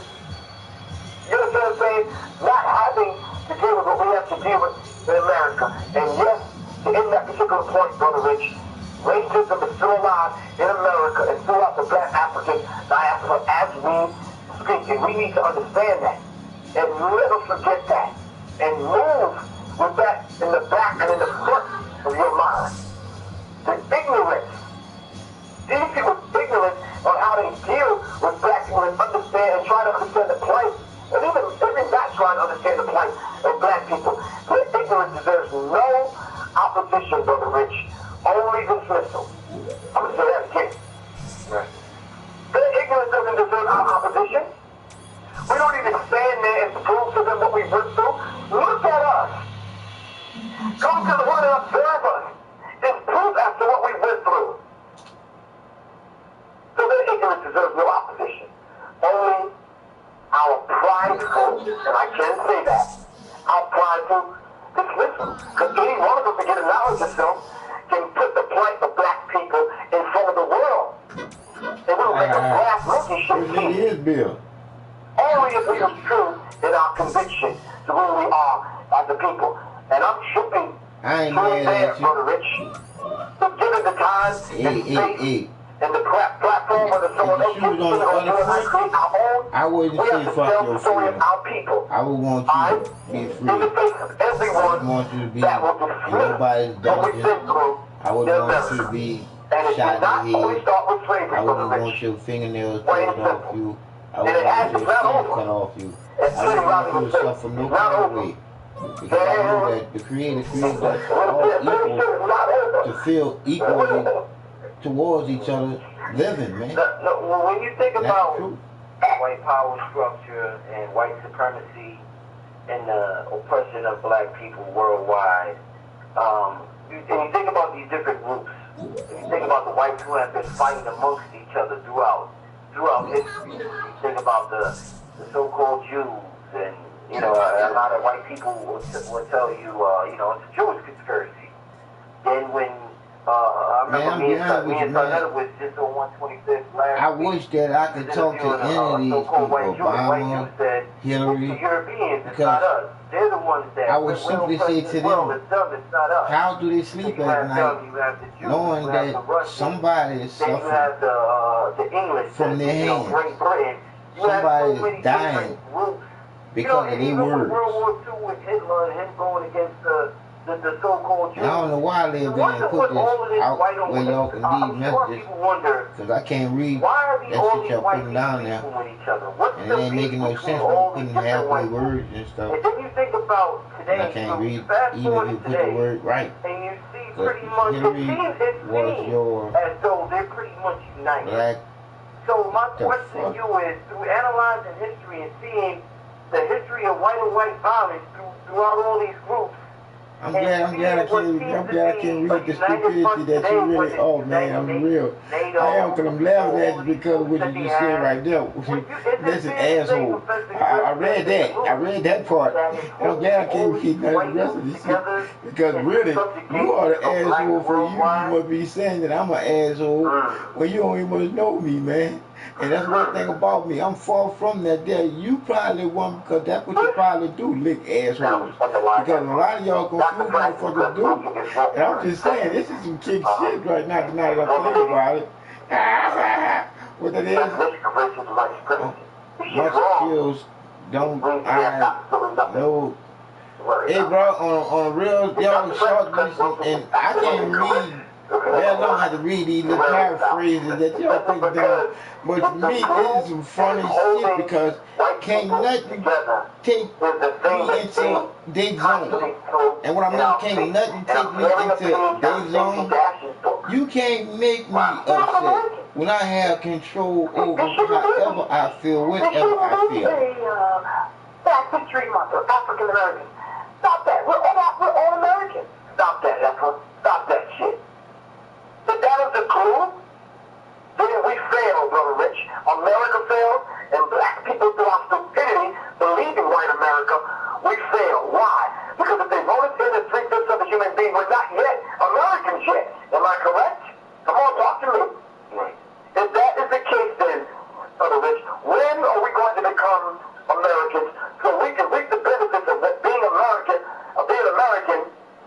You understand what I'm saying? Not having to deal with what we have to deal with in America. And yes, in that particular point, Brother Rich, racism is still alive in America and throughout the black African diaspora as we speak. And we need to understand that and never forget that and move with that in the back and in the front of your mind. The ignorance, these people's ignorance on how they deal with black people and understand and try to understand the plight, and even not trying to understand the plight of black people. Their ignorance deserves no opposition, Brother Rich, only dismissal. I'm going to say that again. Right. Their ignorance doesn't deserve our opposition. We don't need to stand there and prove to them what we went through. Look at us. Come to the Word and observe us. It's proof as to what we went through. So their ignorance deserves no opposition. Only our prideful, and I can say that, our prideful dismissal. Because any one of us to get a knowledge of self can put the plight of black people in front of the world. And we'll make a glass monkey should see. Only if we are true in our conviction to who we are as a people. And I'm tripping through there, Brother Rich. So given the time and space and the platform where someone else can create our own, I wouldn't we have say to fuck tell your the story of freedom. our people. I would want you to be free. In the face of everyone I would want you to be that will in dismiss nobody's what we've been dungeon. through. I would want you to be And it did shot not in the only head. start with slavery, I Brother wouldn't Rich. want your fingernails Plain taken and off simple. you. I And wouldn't it want has your not skin over. cut off you. It's I really wouldn't want you to not suffer no over. Not kind of over. way. Because I know that the Creator created us all equal to feel equally towards each other living, man. No, when you think That's about true. white power structure and white supremacy and the oppression of black people worldwide, and you think about these different groups, and you think about the whites who have been fighting amongst each other throughout history. You think about the so-called Jews, and you know, a lot of white people will tell you, you know, it's a Jewish conspiracy. Then when I remember me and Sarnetta was just on 125th last I week. wish that I could talk to any of these people, Obama, Hillary, Europeans, it's because not us. They're the ones that I would simply say to them, it's not us. how do they sleep at night knowing that somebody is then you suffering have the English from their hands? Great Britain. You Somebody have so many is dying different groups. because of their even words. World War II with Hitler and him going against the so-called Jews. And I don't know why they didn't put this out where y'all can read messages, because I can't read that shit y'all putting down there. And it ain't making no sense when you putting halfway words and stuff. And then you think about today, And I can't read even if you put the word right. and you see But pretty much, Hillary was your as though they're pretty much united. black. So my question to you is, through analyzing history and seeing the history of white on white violence throughout all these groups, I'm glad I can read the stupidity that you really, oh man, I'm real. I am, because I'm laughing at you because of what you just said right there. That's an asshole. I read that part. And I'm glad I can't read the rest of this shit. Because really, you are the asshole for you. You must be saying that I'm an asshole when you don't even want to know me, man. And that's one thing about me. I'm far from that there. You probably one, because that's what you probably do, lick assholes. Because a lot of y'all confused motherfuckers do. And I'm just saying, this is some kick shit right now, tonight that I think about it. What that is? Much kills don't I know. Hey bro, on a real y'all short listen, and I can't read. Well, I don't have to read these little paraphrases that y'all put down. But to me, this is some funny shit because can't people nothing together take is the thing me that into they their zone. constantly do. And what I mean, can't nothing take me into their zone. You can't make me upset when I have control over however I feel, whatever I feel. Black History Month or African American. Stop that. We're all Americans. Stop that, Efra. Stop that shit. But that is the clue. Then we failed, Brother Rich. America failed, and black people through our stupidity, believing white America, we failed. Why? Because if they voted in the 3/5 of the human being, we're not yet Americans yet. Am I correct? Come on, talk to me. Right. If that is the case, then, Brother Rich, when are we going to become Americans so we can reap the benefits of what being American,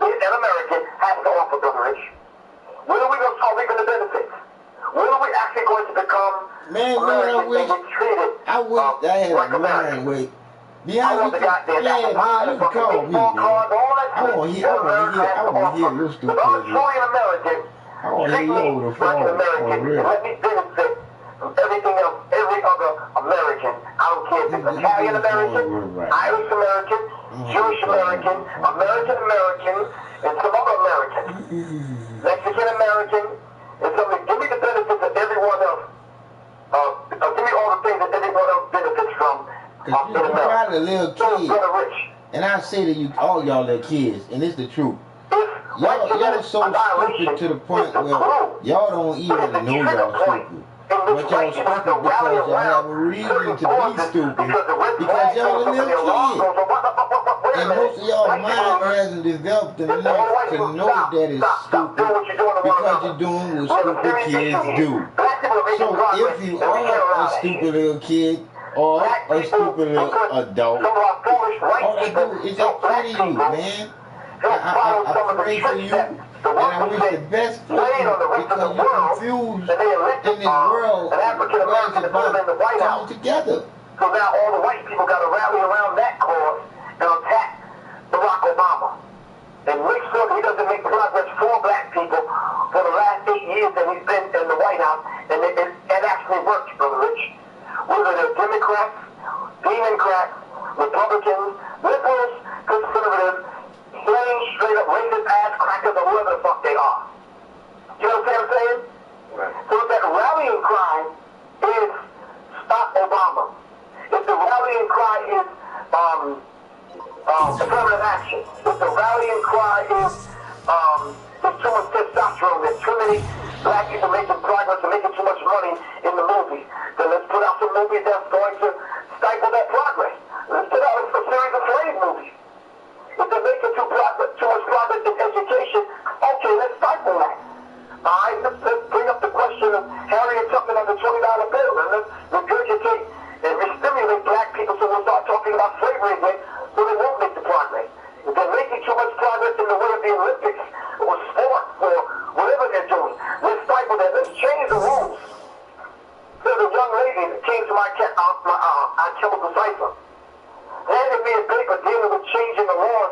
being an American has to offer, Brother Rich? When are we going to start reaping the benefits? When are we actually going to become Americans and get treated I had like a mind Americans? with I behind want you. the goddamn Yeah, apple pie, man, the you fucking call me, baseball man. cards, all that I shit. want to hear your stupid. If I'm truly an American, I want to hear treat you me over the like phone an American for and real. let me benefit from everything else, every other American. I don't care if it's Italian American, Irish American, Jewish American, American American, and some other American, Mexican American, and something. Give me the benefits of everyone else. Give me all the things that everyone else benefits from. Because you probably a little kid. Brother Rich. And I say to you, all y'all little kids, and it's the truth. Y'all so stupid to the point where y'all don't even know y'all stupid. But y'all stupid because y'all have a reason to be stupid. Because y'all a little kid. And most of y'all mind hasn't developed enough to know that it's stupid because you're doing what stupid kids do. So if you are a stupid little kid or a stupid little adult, all I do is just pray to you, man. I pray for you, and I wish the best for you because you're confused in this world where it's about coming together. So now all the white people got to rally around that cause and attack Barack Obama. And make sure that he doesn't make progress for black people for the last 8 years that he's been in the White House, and it actually works, Brother Rich. Whether they're Democrats, Democrats, Republicans, liberals, conservatives, plain straight up racist ass crackers or whoever the fuck they are. You know what I'm saying? Right. So if that rallying cry is stop Obama, if the rallying cry is affirmative action, if the rallying cry is there's too much testosterone, there's too many black people making progress and making too much money in the movies, then let's put out some movies that's going to stifle that progress. Let's put out a series of slave movies. If they're making too much progress in education, okay, let's stifle that. Alright, let's bring up the question of Harriet Tubman on the $20 bill, and let's regurgitate and re-stimulate black people so we'll start talking about slavery again, so they won't make the progress. If they're making too much progress in the way of the Olympics or sports or whatever they're doing, let's stifle that. Let's change the rules. There's a young lady that came to my chemical cipher, handed me a paper dealing with changing the law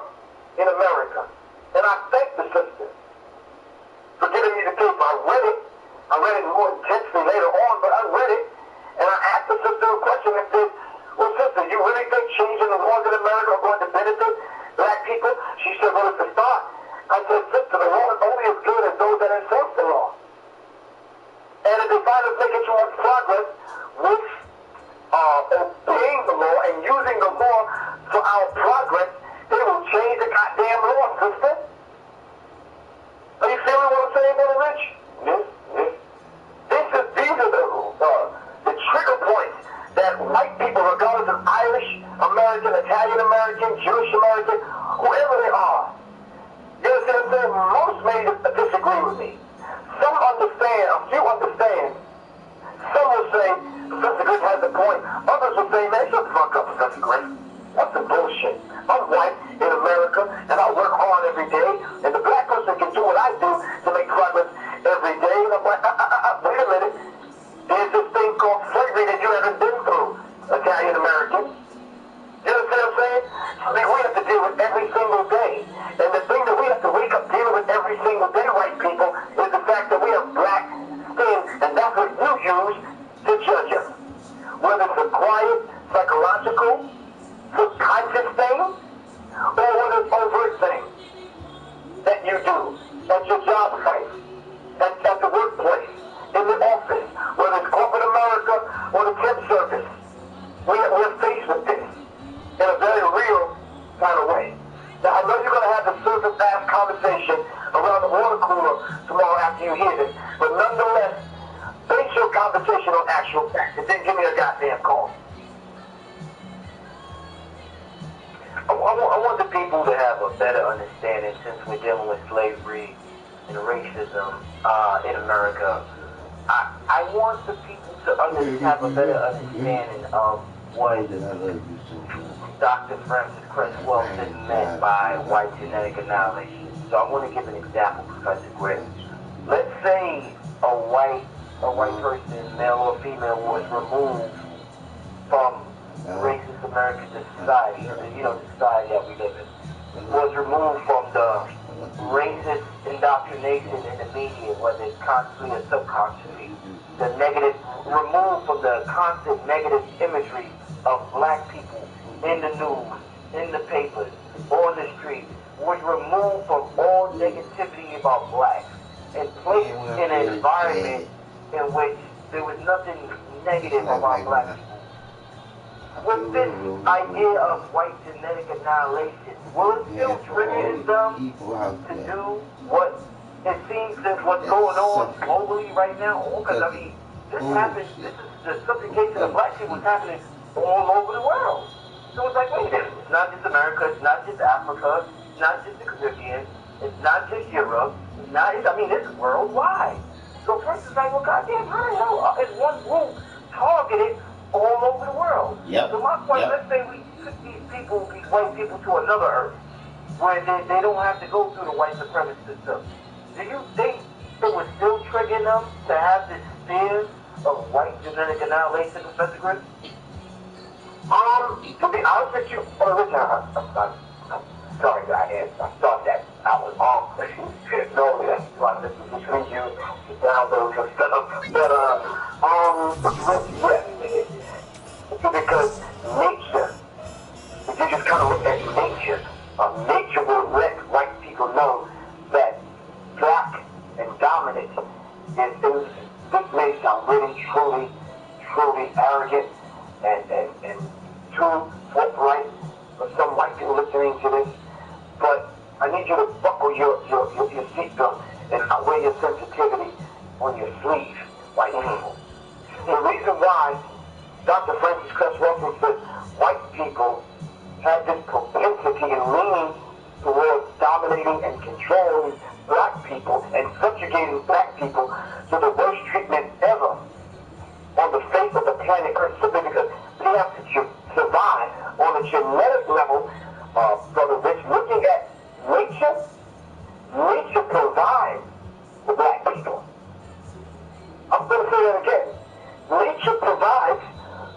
in America. And I thank the sister for giving me the paper. I read it. I read it more intensely later on, but I read it. And I asked the sister a question that said, well, sister, you really think changing the laws in America are going to benefit black people? She said, well, it's a start. I said, sister, the law is only as good as those that enforce the law. And if they find us making too much progress with obeying the law and using the law for our progress, they will change the goddamn law, sister. Are you feeling what I'm saying, Brother Rich? Yes, yes. These are the trigger points that white people, regardless of Irish American, Italian American, Jewish American, whoever they are, you understand what I'm saying? Most may disagree with me. Some understand, a few understand. Some will say, Professor Griff has a point. Others will say, man, shut the fuck up, Professor Griff. That's some bullshit. I'm white in America, and I work hard every day, and the black person can do what I do to make progress every day. And I'm like, wait a minute. There's this thing called slavery that you haven't been through, Italian American. You understand what I'm saying? Something we have to deal with every single day. And the thing that we have to wake up dealing with every single day, white people, is the fact that we have black skin, and that's what you use to judge us. Whether it's a quiet, psychological better understanding, since we're dealing with slavery and racism in America. I want the people to have a better understanding of what Dr. Francis Creswell meant by white genetic annihilation. So I want to give an example, Professor Grimm. Let's say a white person, male or female, was removed from racist American society, the society that we live in, was removed from the racist indoctrination in the media, whether it's consciously or subconsciously, the negative, removed from the constant negative imagery of black people in the news, in the papers, on the street, was removed from all negativity about blacks and placed in an environment in which there was nothing negative about black people. With this idea of white genetic annihilation, will it still trigger them to do what it seems is what's going on globally right now? Because, I mean, this happens, this is the subjugation of black people is happening all over the world. So it's like, wait a minute, it's not just America, it's not just Africa, it's not just the Caribbean, it's not just Europe, it's not, I mean, it's worldwide. So first it's like, well, goddamn, how the hell is one group targeted all over the world? Yep. So my point, let's say we took these white people to another earth, where they don't have to go through the white supremacist system. Do you think it would still trigger them to have this fear of white genetic annihilation, Professor Grimm? To be honest with you, listen, I'm sorry, I thought that I was off. No, that's why this is between you, down those and stuff. But, yes, because nature, if you just kind of look at nature, nature will let white people know that black and dominant this may sound really, truly arrogant and too forthright for some white people listening to this, but I need you to buckle your seatbelt and wear your sensitivity on your sleeve, white people. The reason why Dr. Francis Creswell said white people have this propensity and leaning towards dominating and controlling black people and subjugating black people to the worst treatment ever on the face of the planet Earth, simply because they have to survive on a genetic level. Brother Rich, looking at nature provides for black people. I'm going to say that again. Nature provides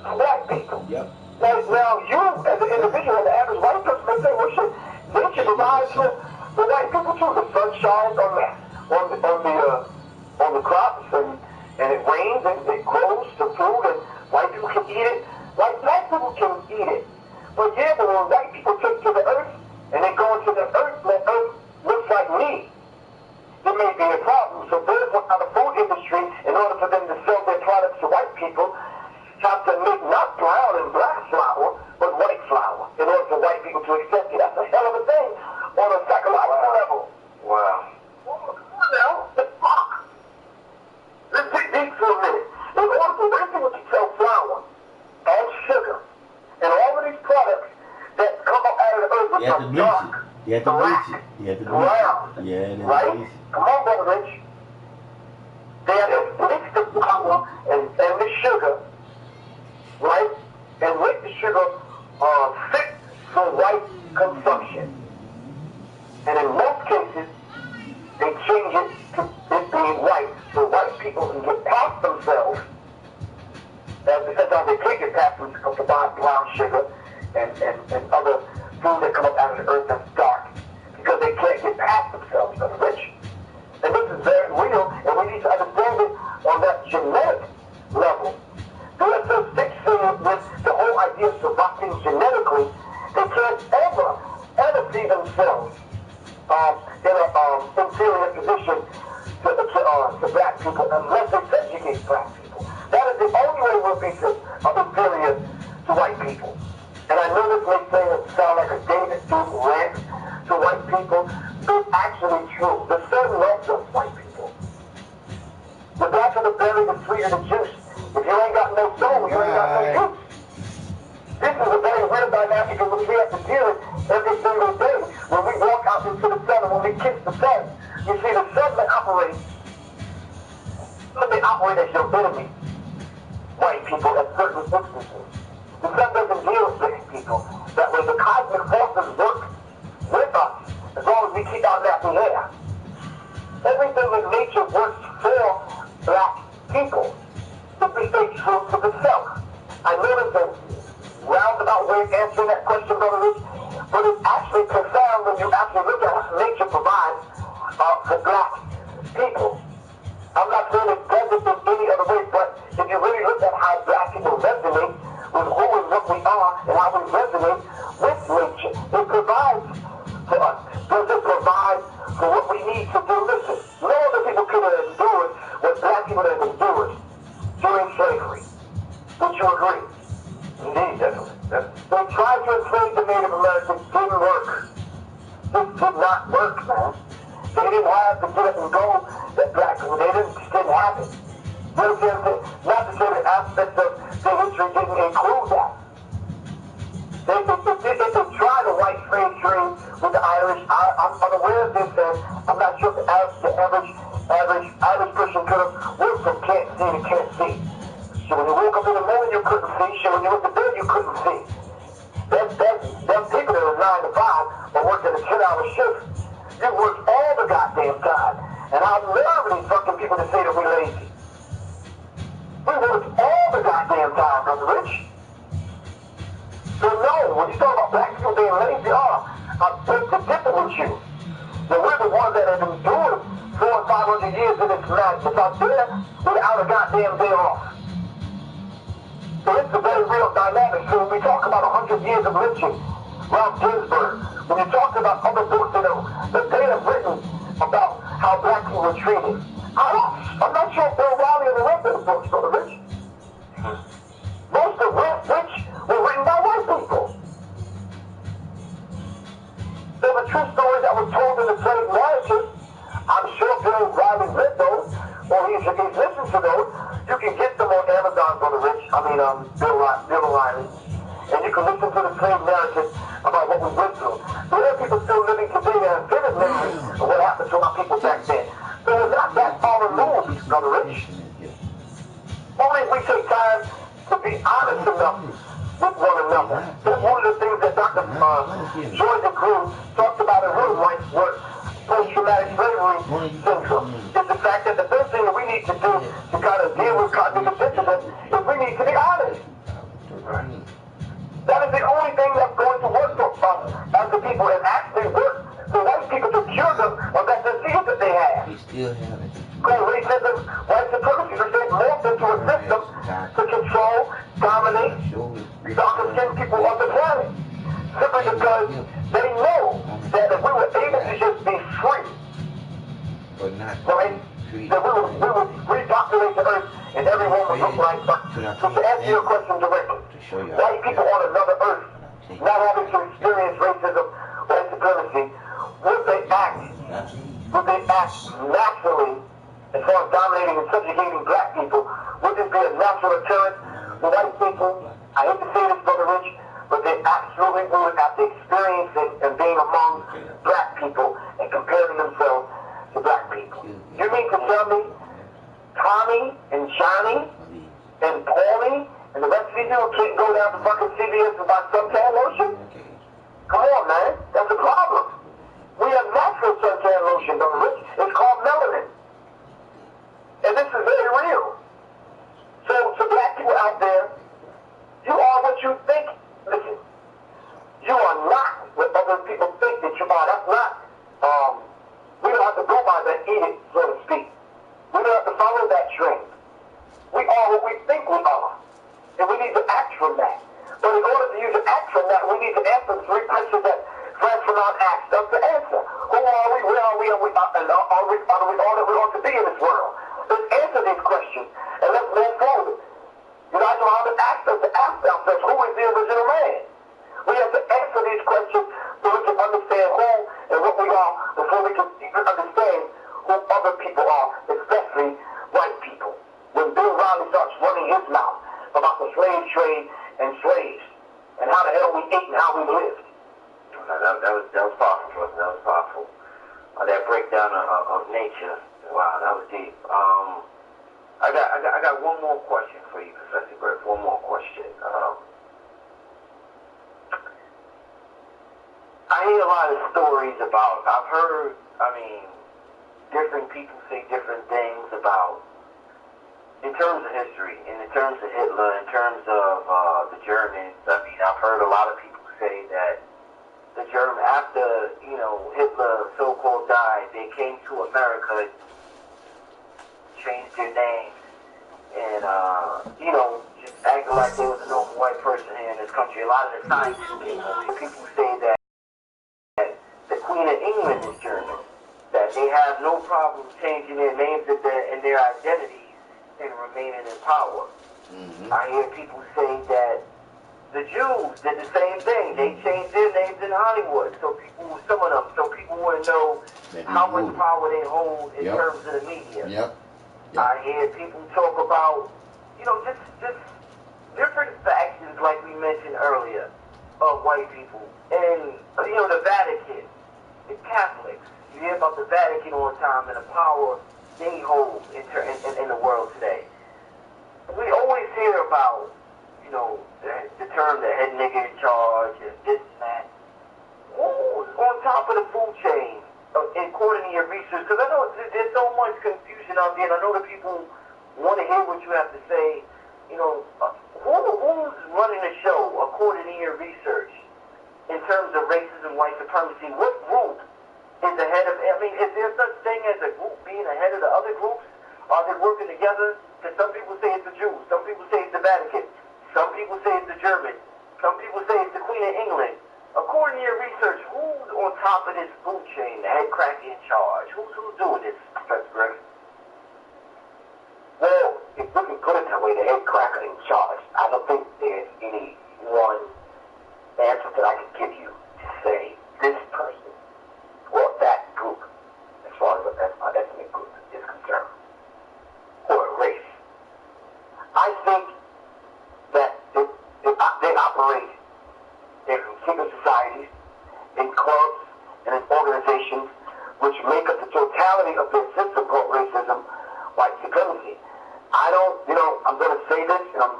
for black people. Yep. Now you, as an individual, the average white person, may say, well, shit, nature provides for white people too. The sun shines on the crops, and it rains, and it grows to food, and white people can eat it. Like black people can eat it. But yeah, but when white people take to the earth, and they go into the earth, and the earth looks like me, there may be a problem. So therefore, the food industry, in order for them to sell their products to white people, have to make not brown and black flour, but white flour, in order for white people to accept it. That's a hell of a thing on a psychological level. Wow. Now, the fuck? Let's take these for a minute. In order for white people to sell flour and sugar and all of these products that come up out of the earth, which are dark, brown, right? Come on, Brother Rich. They have to bleach the flour and the sugar, right? And make the sugar fit for white consumption. And in most cases, they change it to it being white, so white people can get past themselves. Sometimes they can't get past themselves to buy brown sugar and other food that come up out of the earth that's dark, because they can't get past themselves, that's rich. And this is very real, and we need to understand it on that genetic level. They're so fixated with the whole idea of surviving genetically, they can't ever see themselves in an inferior position to black people unless they subjugate black people. That is the only way we'll be inferior to white people. And I know this may sound like a David Duke rant to white people, but it's actually true. The sun loves us, white people. The blacker the berry, the sweeter the juice. If you ain't got no soul, you ain't got no juice. This is a very real dynamic in which we have to deal with every single day when we walk out into the sun, and when we kiss the sun, you see the sun may operate as your enemy, white people, at certain instances. The sun doesn't deal with black people. That way the cosmic forces work with us as long as we keep our nappy hair. Everything in nature works for black people. Simply stay true to the self. I know there's a roundabout way of answering that question, Brother Rich, but it's actually profound when you actually look at what nature provides for black people. I'm not saying it does it in any other way, but if you really look at how black people resonate with who and what we are and how we resonate with nature, it provides for us. Does it provide for what we need to do? Listen, no other people could have endured what black people have endured during slavery. Would you agree? Indeed, definitely. They tried to enslave the Native Americans. Didn't work. It did not work, man. They didn't have to get up and go that black people. They just didn't have it. You know, not to say that aspects of their history didn't include that. They tried the white slave trade with the Irish. I'm unaware of this, and I'm not sure if the average person could have went from can't see to can't see. So when you woke up in the morning, you couldn't see. So when you went to bed, you couldn't see. Them people that are 9 to 5 are working a 10-hour shift. You work all the goddamn time. And I love these fucking people to say that we're lazy. We work all the goddamn time, Brother Rich. So no, when you talk about black people being lazy, I'm supposed to differ with you. So we're the ones that have endured 400 and 500 years in this madness out there without a goddamn day off. So it's a very real dynamic. So when we talk about 100 years of lynching, Ralph Ginsburg, when you talk about other books that they have written about how black people were treated, I'm not sure if Bill Riley and the rest of the books, Brother Rich. Most of which were written by white people. There were true stories that were told in the slave narrative. I'm sure Bill Riley read those, or he's listened to those. You can get them on Amazon, Brother Rich. Bill Riley. And you can listen to the slave narrative about what we went through. So there are people still living today that have vivid memories of what happened to our people back then. So we're not that far removed, Brother Rich. Only if we take time to be honest enough with one another. That's one of the things that Dr. Joy DeCruz talked about in her life's work, post-traumatic slavery syndrome, is the fact that the first thing that we need to do to kind of deal with cognitive dissonance is we need to be honest. That is the only thing that's going to work for us as the people, and actually work for white people to cure them of that disease that they have. We still have it. Because racism, white supremacy, which they morphed into a system to control, dominate, darker-skinned people of the planet. Simply because they know that if we were able to just be free, right, that we would repopulate the earth and everyone would look like us. So to answer your question directly, white people on another earth, not having to experience racism, white supremacy, would they act naturally as far as dominating and subjugating black people? Would this be a natural occurrence for white people? I hate to say this, Brother Rich, but they absolutely would after experiencing and being among black people and comparing themselves to black people. You mean to tell me Tommy and Johnny and Paulie and the rest of these people can't go down to fucking CVS and buy suntan lotion? Come on, man. That's a problem. We have natural suntan lotion, Brother Rich. It's called melanin. And this is very real. So black people out there, you are what you think. Listen, you are not what other people think that you are. That's not, we don't have to go by that edict, so to speak. We don't have to follow that trend. We are what we think we are. And we need to act from that. But in order for you to act from that, we need to answer the 3 questions that Frank Fanon asked us to answer. Who are we? Where are we? And are we all that we ought to be in this world? Let's answer these questions and let's move forward. Elijah Muhammad asked us to ask ourselves, who is the original man? We have to answer these questions so we can understand who and what we are before we can even understand who other people are, especially white people. When Bill Riley starts running his mouth about the slave trade and slaves and how the hell we ate and how we lived. That was powerful, Jordan. That was powerful. nature. Wow, that was deep. I got one more question for you, Professor Griff. One more question. I hear a lot of stories about. I've heard. Different people say different things about, in terms of history, and in terms of Hitler, in terms of the Germans. I've heard a lot of people say that the German, after Hitler so-called died, they came to America, changed their names, and just acted like they was a normal white person here in this country. A lot of the scientists, people say that the Queen of England is German, that they have no problem changing their names and their identities and remaining in power. Mm-hmm. I hear people say that the Jews did the same thing. They changed their names in Hollywood, so people wouldn't know how much power they hold in terms of the media. Yep. I hear people talk about, just different factions, like we mentioned earlier, of white people. And, the Vatican, the Catholics. You hear about the Vatican all the time and the power they hold in the world today. We always hear about, the term the head nigga in charge and this and that. Who's on top of the food chain according to your research? Because I know there's so much confusion out there, and I know that people want to hear what you have to say. Who's running the show according to your research in terms of racism, white supremacy? What group is ahead of? Is there such thing as a group being ahead of the other groups? Are they working together? Because some people say it's the Jews, some people say it's the Vatican, some people say it's the Germans, some people say it's the Queen of England. According to your research, who's on top of this food chain, the head cracker in charge? Who's doing this, Professor Griff? Well, if we can put it that way, the head cracker in charge, I don't think there's any one answer that I can give you to say this person or that group, as far as my ethnic group is concerned, or a race. I think that they operate in secret societies, in clubs, and in organizations which make up the totality of their system called racism, white supremacy. I'm going to say this, and I'm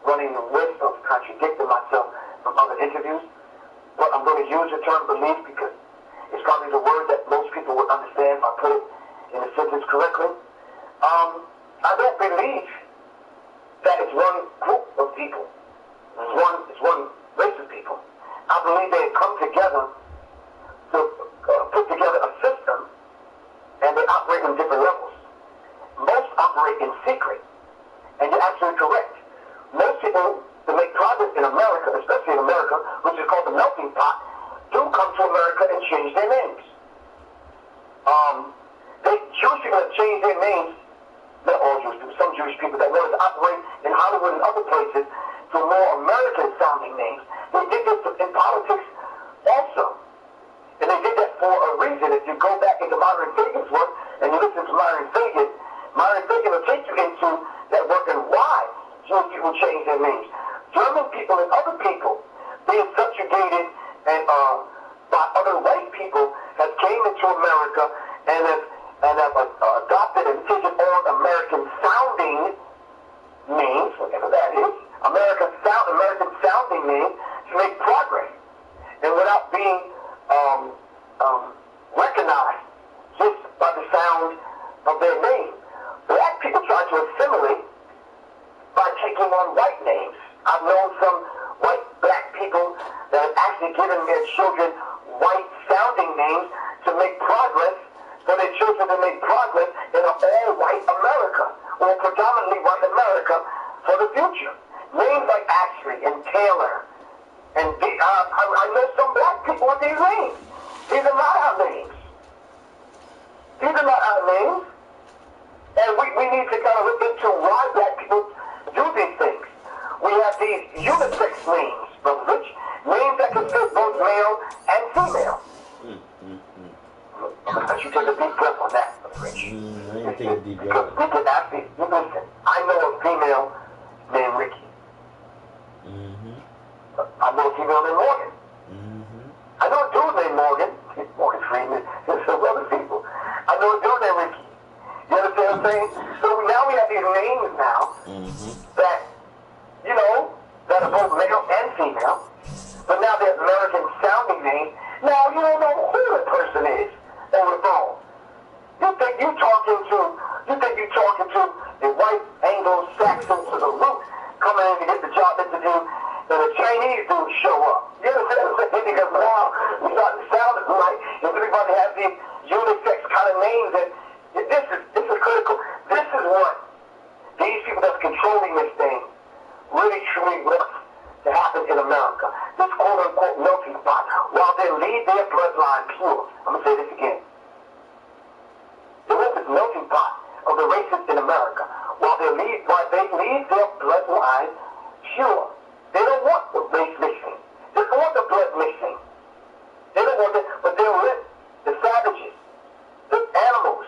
running the risk of contradicting myself from other interviews, but I'm going to use the term belief because it's probably the word that most people would understand if I put it in a sentence correctly. I don't believe that it's one group of people. It's one race of people. I believe they come together to put together a system, and they operate on different levels. Most operate in secret, and you're absolutely correct. Most people, to make progress in America, especially in America, which is called the melting pot, do come to America and change their names. Jewish people have changed their names, not all Jewish people, some Jewish people that wanted to operate in Hollywood and other places to more American-sounding names. They did this in politics also. And they did that for a reason. If you go back into Myron Fagan's work and you listen to Myron Fagan will take you into that work and why Jewish people change their names. German people and other people being subjugated and by other white people have came into America and have adopted and taken on American-sounding names, whatever that is, American-sounding names to make progress. And without being recognized just by the sound of their name. Black people try to assimilate by taking on white names. I've known some white black people that have actually given their children white-sounding names to make progress, for their children to make progress in an all-white America, or predominantly white America for the future. Names like Ashley and Taylor, and I know some black people with these names. These are not our names. These are not our names. And we need to kind of look into why black people do these things. We have these unisex names, Brother Rich, names that can fit both male and female. But you take a deep breath on that, Brother Rich. I ain't take a deep breath. We can actually, listen, I know a female named Ricky. I know a female named Morgan. I know a dude named Morgan Freeman, and some other people. I know a dude named saying? So now we have these names now that, you know, that are both male and female, but now they're American sounding names. Now you don't know who the person is over the phone. You think you're talking to a white Anglo-Saxon to the root coming in to get the job interview, and a Chinese dude show up. You understand what I'm saying? Because now we start to sound like if everybody has these unisex kind of names, and this is critical. This is what these people that's controlling this thing really truly want to happen in America. This quote-unquote melting pot, while they leave their bloodline pure. I'm going to say this again. They want this melting pot of the racists in America, while they leave their bloodline pure. They don't want the race mixing. They don't want the blood mixing. They don't want it, but they'll let the savages, the animals,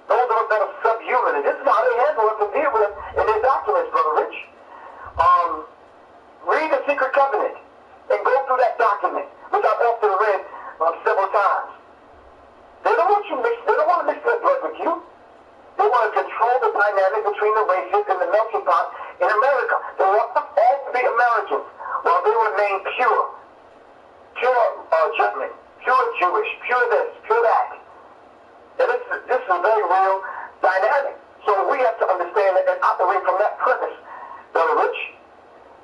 those that are subhuman, and this is how they handle it and deal with it in their documents, Brother Rich. Read the Secret Covenant and go through that document, which I've often read several times. They don't want you mixed. They don't want to mix their blood with you. They want to control the dynamic between the races and the melting pot in America. They want us all to be Americans while they remain pure German, pure Jewish, pure this, pure that. And this is a very real dynamic. So we have to understand it and operate from that premise, Brother Rich.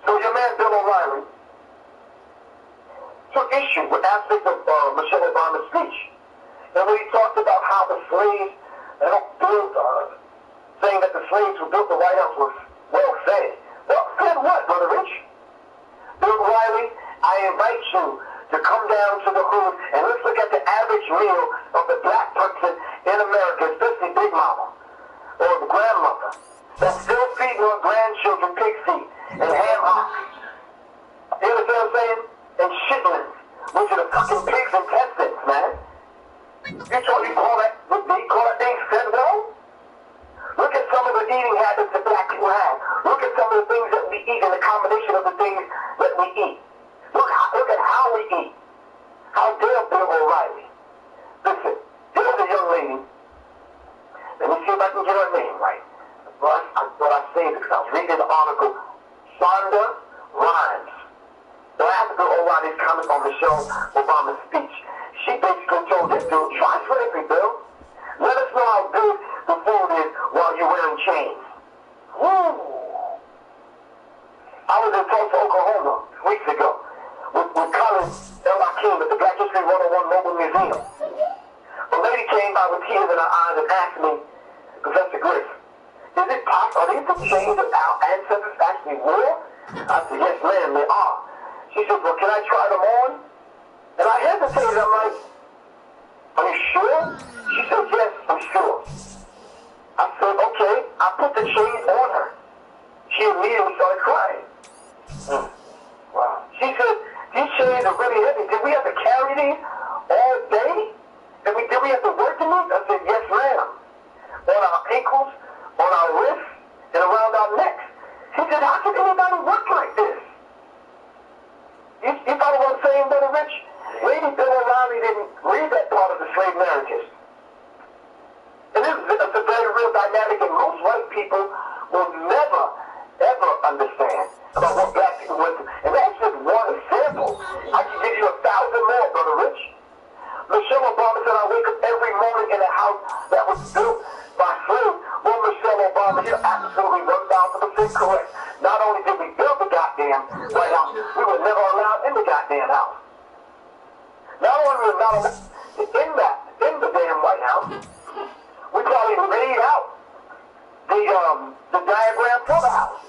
So your man Bill O'Reilly took issue with aspects of Michelle Obama's speech. And when he talked about how the slaves saying that the slaves who built the White House was well fed. Well fed what, Brother Rich? Bill O'Reilly, I invite you to come down to the hood and let's look at the average meal of the black person in America, especially Big Mama or the grandmother, that's still feeding her grandchildren pig feet and ham hocks. You understand what I'm saying? And chitlins, which are the fucking pig's intestines, man. You call that thing fed well? Look at some of the eating habits that black people have. Look at some of the things that we eat and the combination of the things that we eat. Look at how we eat. How dare Bill O'Reilly? Listen, there's a young lady. Let me see if I can get her name right. What I say is because I was reading the article, Sonda Rhimes. So after Bill O'Reilly's comment on Michelle Obama's speech, she basically told this dude, try slavery, Bill. Let us know how good the food is while you're wearing chains. Woo! I was in Tulsa, Oklahoma, weeks ago, with Colin L. King at the Black History 101 Mobile Museum. A lady came by with tears in her eyes and asked me, Professor Griff, is it possible, are these the chains that our ancestors actually wore? I said, yes, ma'am, they are. She said, well, can I try them on? And I hesitated. I'm like, are you sure? She said, yes, I'm sure. I said, okay. I put the chains on her. She immediately started crying. Wow. She said, these chains are really heavy. Did we have to carry these all day? Did we have to work in these? I said, yes, ma'am. On our ankles, on our wrists, and around our necks. She said, how can anybody work like this? You follow what I'm saying, Brother Rich? Lady Bill O'Reilly didn't read that part of the slave narrative. And this is a very real dynamic, and most white people will never, ever understand about what black people went through. And that's just one example. I can give you 1,000 more, Brother Rich. Michelle Obama said, I wake up every morning in a house that was built by slaves. Well, Michelle Obama, you're absolutely 1,000% correct. Not only did we build the goddamn White House, we were never allowed in the goddamn house. Not only were we not allowed in the damn White House, we probably laid out the diagram for the house.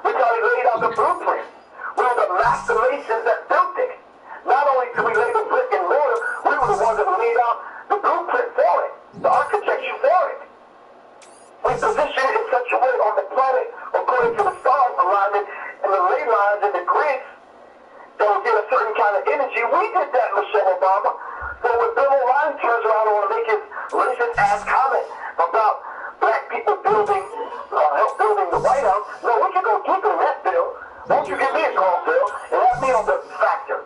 We probably laid out the blueprint. We were the master masons that built it. Not only did we lay the brick and mortar, we were the ones that laid out the blueprint for it, the architecture for it. We positioned it in such a way on the planet, according to the stars alignment and the ley lines and the grids, that would get a certain kind of energy. We did that, Michelle Obama. So when Bill O'Reilly turns around and want to make his racist ass comment about black people help building the White House, no, we can go deeper than that, Bill. Won't you give me a call, Bill, and have me on the factor.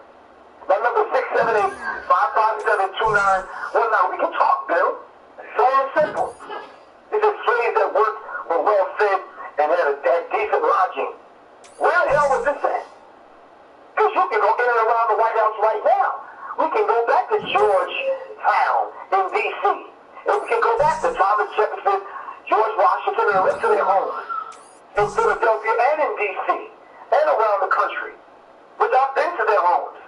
My number 678-557-2919. We can talk, Bill. It's so simple. He said, decent lodging. Where the hell was this at? Because you can go in and around the White House right now. We can go back to Georgetown in D.C. And we can go back to Thomas Jefferson, George Washington, and the rest of their homes in Philadelphia and in D.C. and around the country. Which I've been to their homes.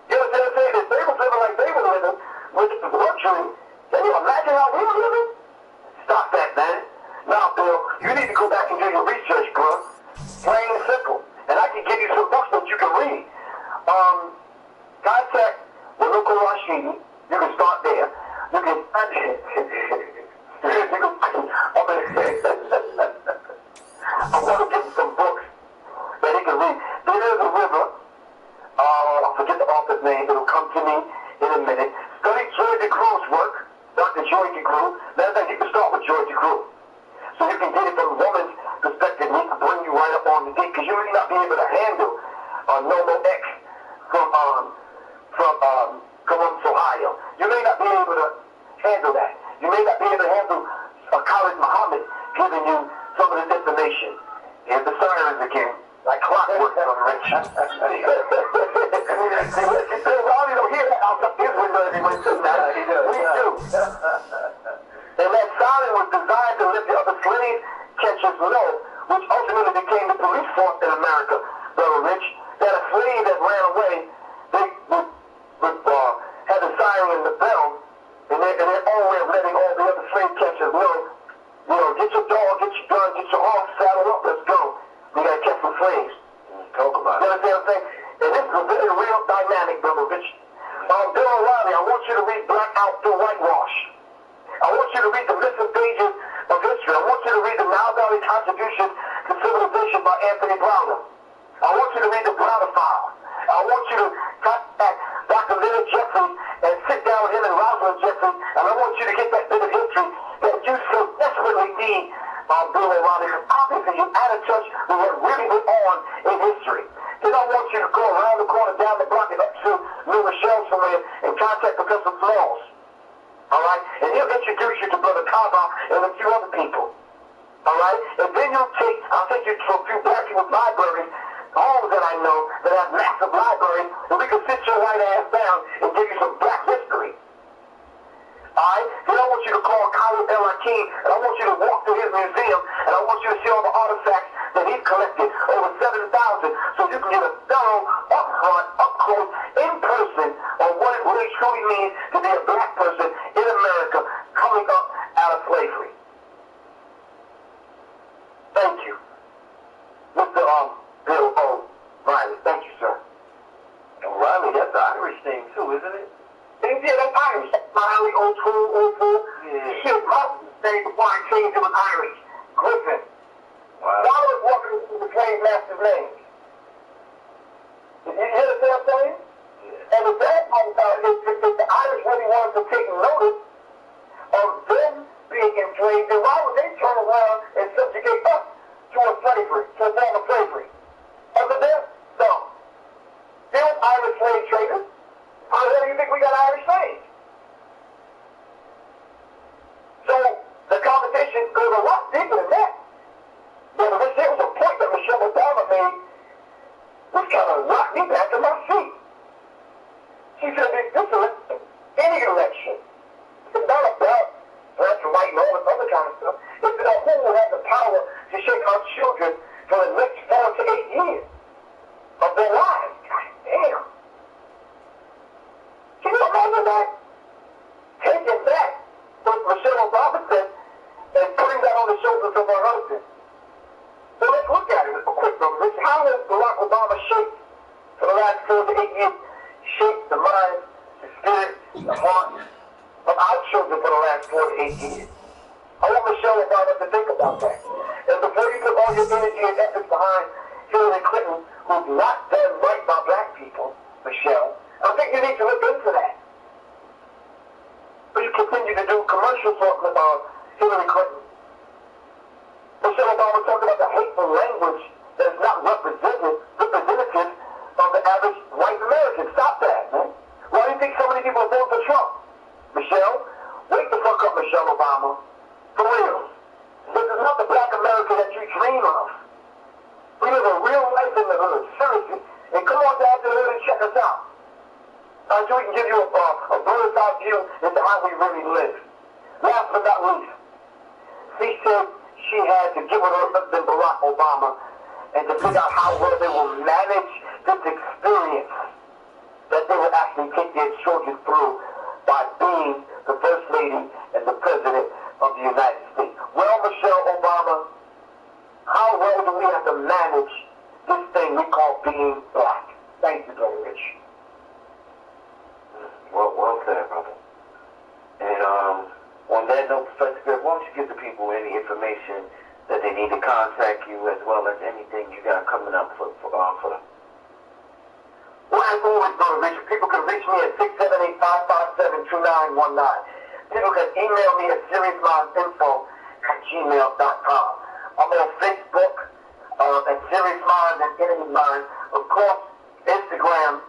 You know what I'm saying? If they was living like they were living with luxury, can you imagine how we were living? Stop that, man. Now, Bill, you need to go back and do your research, bro. Plain and simple. And I can give you some books that you can read. Contact with local Rashidi. You can start there. You can I want to give you some books that he can read. There is a river. I forget the author's name. It'll come to me in a minute. Study Joy DeCrue's work. Dr. Joy DeCrue. Matter of fact, you can start with Joy DeCrue. So you can get it from a woman's perspective. He can bring you right up on the date because you may not be able to handle Nomo X from Columbus, Ohio. You may not be able to handle that. You may not be able to handle Khalid Muhammad giving you some of this information. Here's the sirens again. Like clockwork, Rich. See, Ronnie don't hear that out of his window every Wednesday night. We do. And that siren was designed to let the other slave catchers know, which ultimately became the police force in America, Brother Rich, that a slave that ran away, they would have the siren and the bell, and their own way of letting all the other slave catchers know, get your dog, get your gun, get your horse, saddle up, let's go. We gotta catch some slaves. Talk about it. You understand what I'm saying? And this is a very real dynamic, Brother Rich. Bill O'Reilly, I want you to read Black Out to Whitewash. I want you to read the missing pages of history. I want you to read the Nile Valley Contribution to Civilization by Anthony Browner. I want you to read the Browner File. I want you to contact Dr. Leonard Jeffries and sit down with him and Rosalind Jeffries, and I want you to get that bit of history that you so desperately need, Bill O'Reilly, because obviously you're out of touch with what really went on in history. Then I want you to go around the corner, down the block, and up to New Rochelle somewhere and contact Professor Flaws. All right? And he'll introduce you to Brother Kaba and a few other people. All right? And then I'll take you to a few black people's libraries, homes that I know that have massive libraries, and we can sit your white ass down and give you some black history. All right? Then I want you to call Khalid El Hakim, and I want you to walk through his museum, and I want you to see all the artifacts that he's collected, over 7,000, so you can get a thorough, upfront, up-close, in-person on what it really truly means to be a black person in America coming up out of slavery. Thank you. Mr. Bill O'Reilly. Thank you, sir. O'Reilly, that's an Irish name too, isn't it? Yeah, that's Irish. Riley, O'Toole. Yeah. Shit, my name before I changed it was Irish. Griffin. Wow. Now I was walking into the slave master's name. You hear what I'm saying? Yeah. And the bad part about it is if the Irish really wanted to take notice of them being enslaved, then why would they turn around and subjugate us to a slavery, to a form of slavery? Other than, no. They were Irish slave traders. How the hell do you think we got Irish slaves? So the conversation goes a lot deeper than that. But there was a point that Michelle Obama made which kind of knocked me back to my seat. She said, this election, any election, it's not about black and white and all this other kind of stuff. It's about who will have the power to shape our children for the next 4 to 8 years of their lives. God damn. Can you imagine that? Taking that, what Michelle Obama said, and putting that on the shoulders of her husband. So let's look at it quick, brother Rich. How has Barack Obama shaped, for the last 4 to 8 years, shaped the mind, the spirit, the heart of our children for the last 4 to 8 years? I want Michelle Obama to think about that. And before you put all your energy and efforts behind Hillary Clinton, who's not done right by black people, Michelle, I think you need to look into that. But you continue to do commercials for Hillary Clinton. Michelle Obama talked about the hateful language that is not representative of the average white American. Stop that, man. Why do you think so many people are voting for Trump? Michelle, wake the fuck up, Michelle Obama. For real. This is not the black America that you dream of. you into how we really live. Last but not least, she said she had to get with her husband Barack Obama and to figure out how well they will manage this experience that they would actually take their children through by being the First Lady and the President of the United States. Well, Michelle Obama, how well do we have to manage this thing we call being black? Thank you, Brother Rich. Well said, brother. And on that note, Professor Griff, why don't you give the people any information that they need to contact you, as well as anything you got coming up for them? Well, as always, Brother Rich, people can reach me at 678-557-2919. People can email me at seriousminds.info@gmail.com. I'm on Facebook at Serious Minds and Enemy Minds. Of course, Instagram,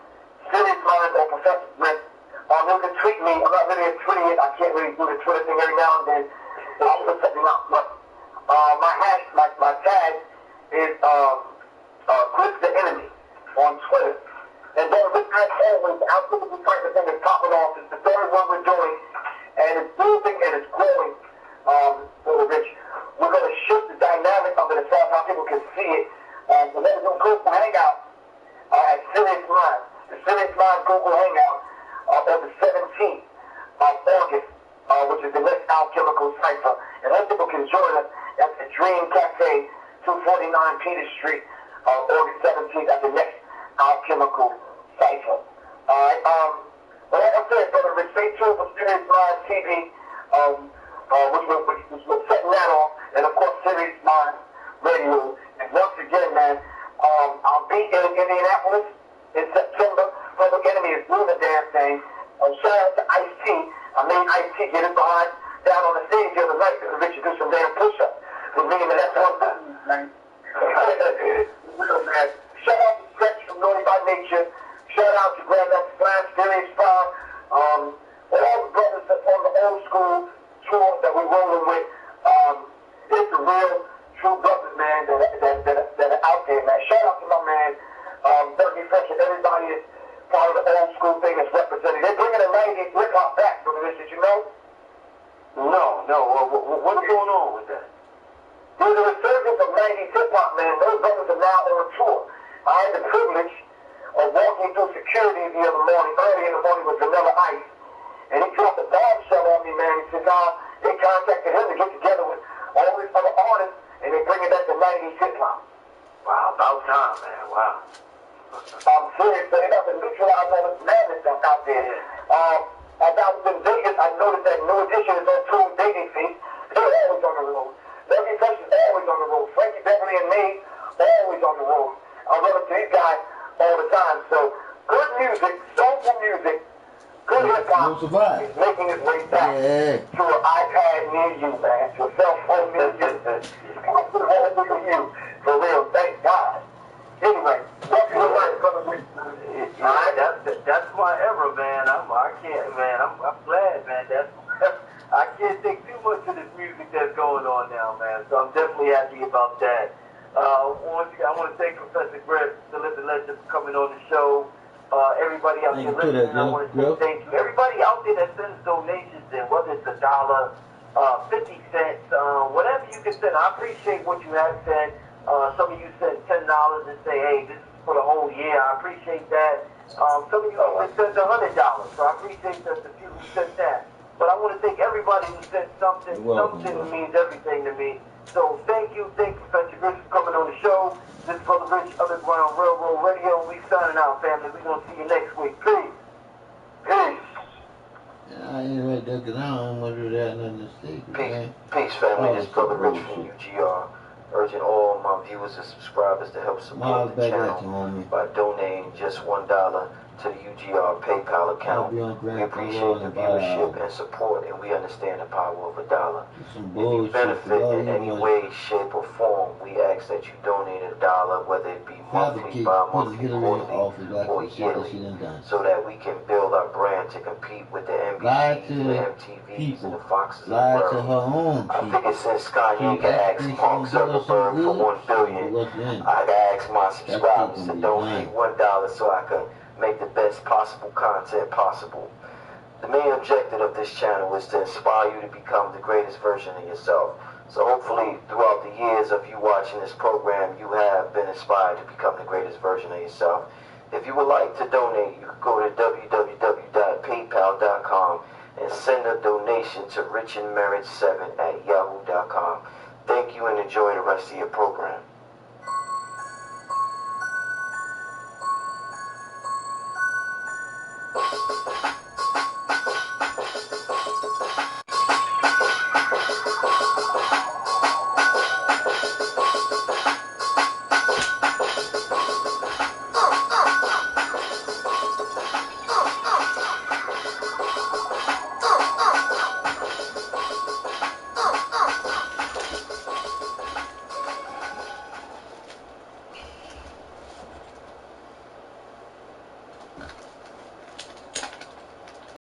Serious Minds or Professor Griff. You can tweet me. I'm not really a Twitter yet. I can't really do the Twitter thing every now and then. I'll put something out. But my tag is Griff the Enemy on Twitter. And then as always, our typical type of thing is popping off. It's the third one we're doing, and it's moving and it's growing. Brother Rich, we're going to shift the dynamic of it as far as how people can see it. So let us go Google Hangout at Serious Minds. The Serious Minds Google Hangout on the 17th of August, which is the next Alchemical Cipher. And those people can join us at the Dream Cafe, 249 Peter Street, August 17th at the next Alchemical Cipher. Alright, but like I said, Brother Rich, stay tuned for Serious Minds TV, which we're setting that off, and of course Serious Minds Radio. And once again, man, I'll be in Indianapolis in September. Public Enemy is doing the damn thing. Shout out to Ice-T. I made Ice-T get it behind down on the stage the other night, Brother Rich, to do some damn push-ups. For me, man, that's one thing, man. Real, man. Shout out to Stretch from Naughty by Nature. Shout out to Grandmaster Flash, Serious Five. All the brothers that's on the old school tour that we're rolling with. It's the real, true brothers, man, that are out there, man. Shout out to my man, Bernie Fresh, and everybody is part of the old school thing that's represented. They're bringing the 90s hip-hop back, Brother Rich, did you know? No. What's going on with that? There's a resurgence of 90s hip-hop, man. Those brothers are now on tour. I had the privilege of walking through security the other morning, early in the morning with Vanilla Ice, and he dropped a bombshell on me, man. He said, they contacted him to get together with all these other artists, and they bring it back to 90s hip-hop. Wow, about time, man. Wow. I'm serious, so they got to neutralize all this madness that's out there. As I was in Vegas, I noticed that New Edition is on tour with Babyface. They're always on the road. Bernie Fresh is always on the road. Frankie Beverly and me, always on the road. I run into these guys all the time. So, good music, soulful music, good hip-hop is making its way back to an iPad near you, man, to a cell phone near you. It's coming to the whole near you, for real, thank God. Anyway, what's your life, Brother Rich? That's my era, man. I'm glad, man. I can't think too much of this music that's going on now, man. So I'm definitely happy about that. Once again, I want to thank Professor Griff, the living legend, for coming on the show. Everybody out there listening, I want to say thank you. Everybody out there that sends donations in, whether it's $1, 50 cents, whatever you can send. I appreciate what you have sent. Some of you send $10 and say, hey, this is for the whole year. I appreciate that. Some of you even sent $100, so I appreciate that the few who sent that. But I want to thank everybody who sent something. Something means everything to me. So thank you, Professor Griff, for coming on the show. This is Brother Rich, Underground Railroad Radio. We signing out, family. We're going to see you next week. Peace. Peace. Yeah, I ain't right there because I don't want to do that nothing to stick, man. Peace, family. This is Brother Rich from UGR. Urging all my viewers and subscribers to help support the channel by donating just $1 to the UGR PayPal account. We appreciate the viewership and support, and we understand the power of $1. If you benefit in any way, shape, or form, we ask that you donate $1, whether it be monthly, bi-monthly, quarterly, or yearly, so that we can build our brand to compete with the NBCs, the MTVs, and the Foxes of the world. I figure since Kanye can ask Mark Zuckerberg for $1 billion, I can ask my subscribers to donate $1 so I can make the best possible content possible. The main objective of this channel is to inspire you to become the greatest version of yourself. So hopefully throughout the years of you watching this program, you have been inspired to become the greatest version of yourself. If you would like to donate, you can go to www.paypal.com and send a donation to richandmerit7@yahoo.com. Thank you and enjoy the rest of your program.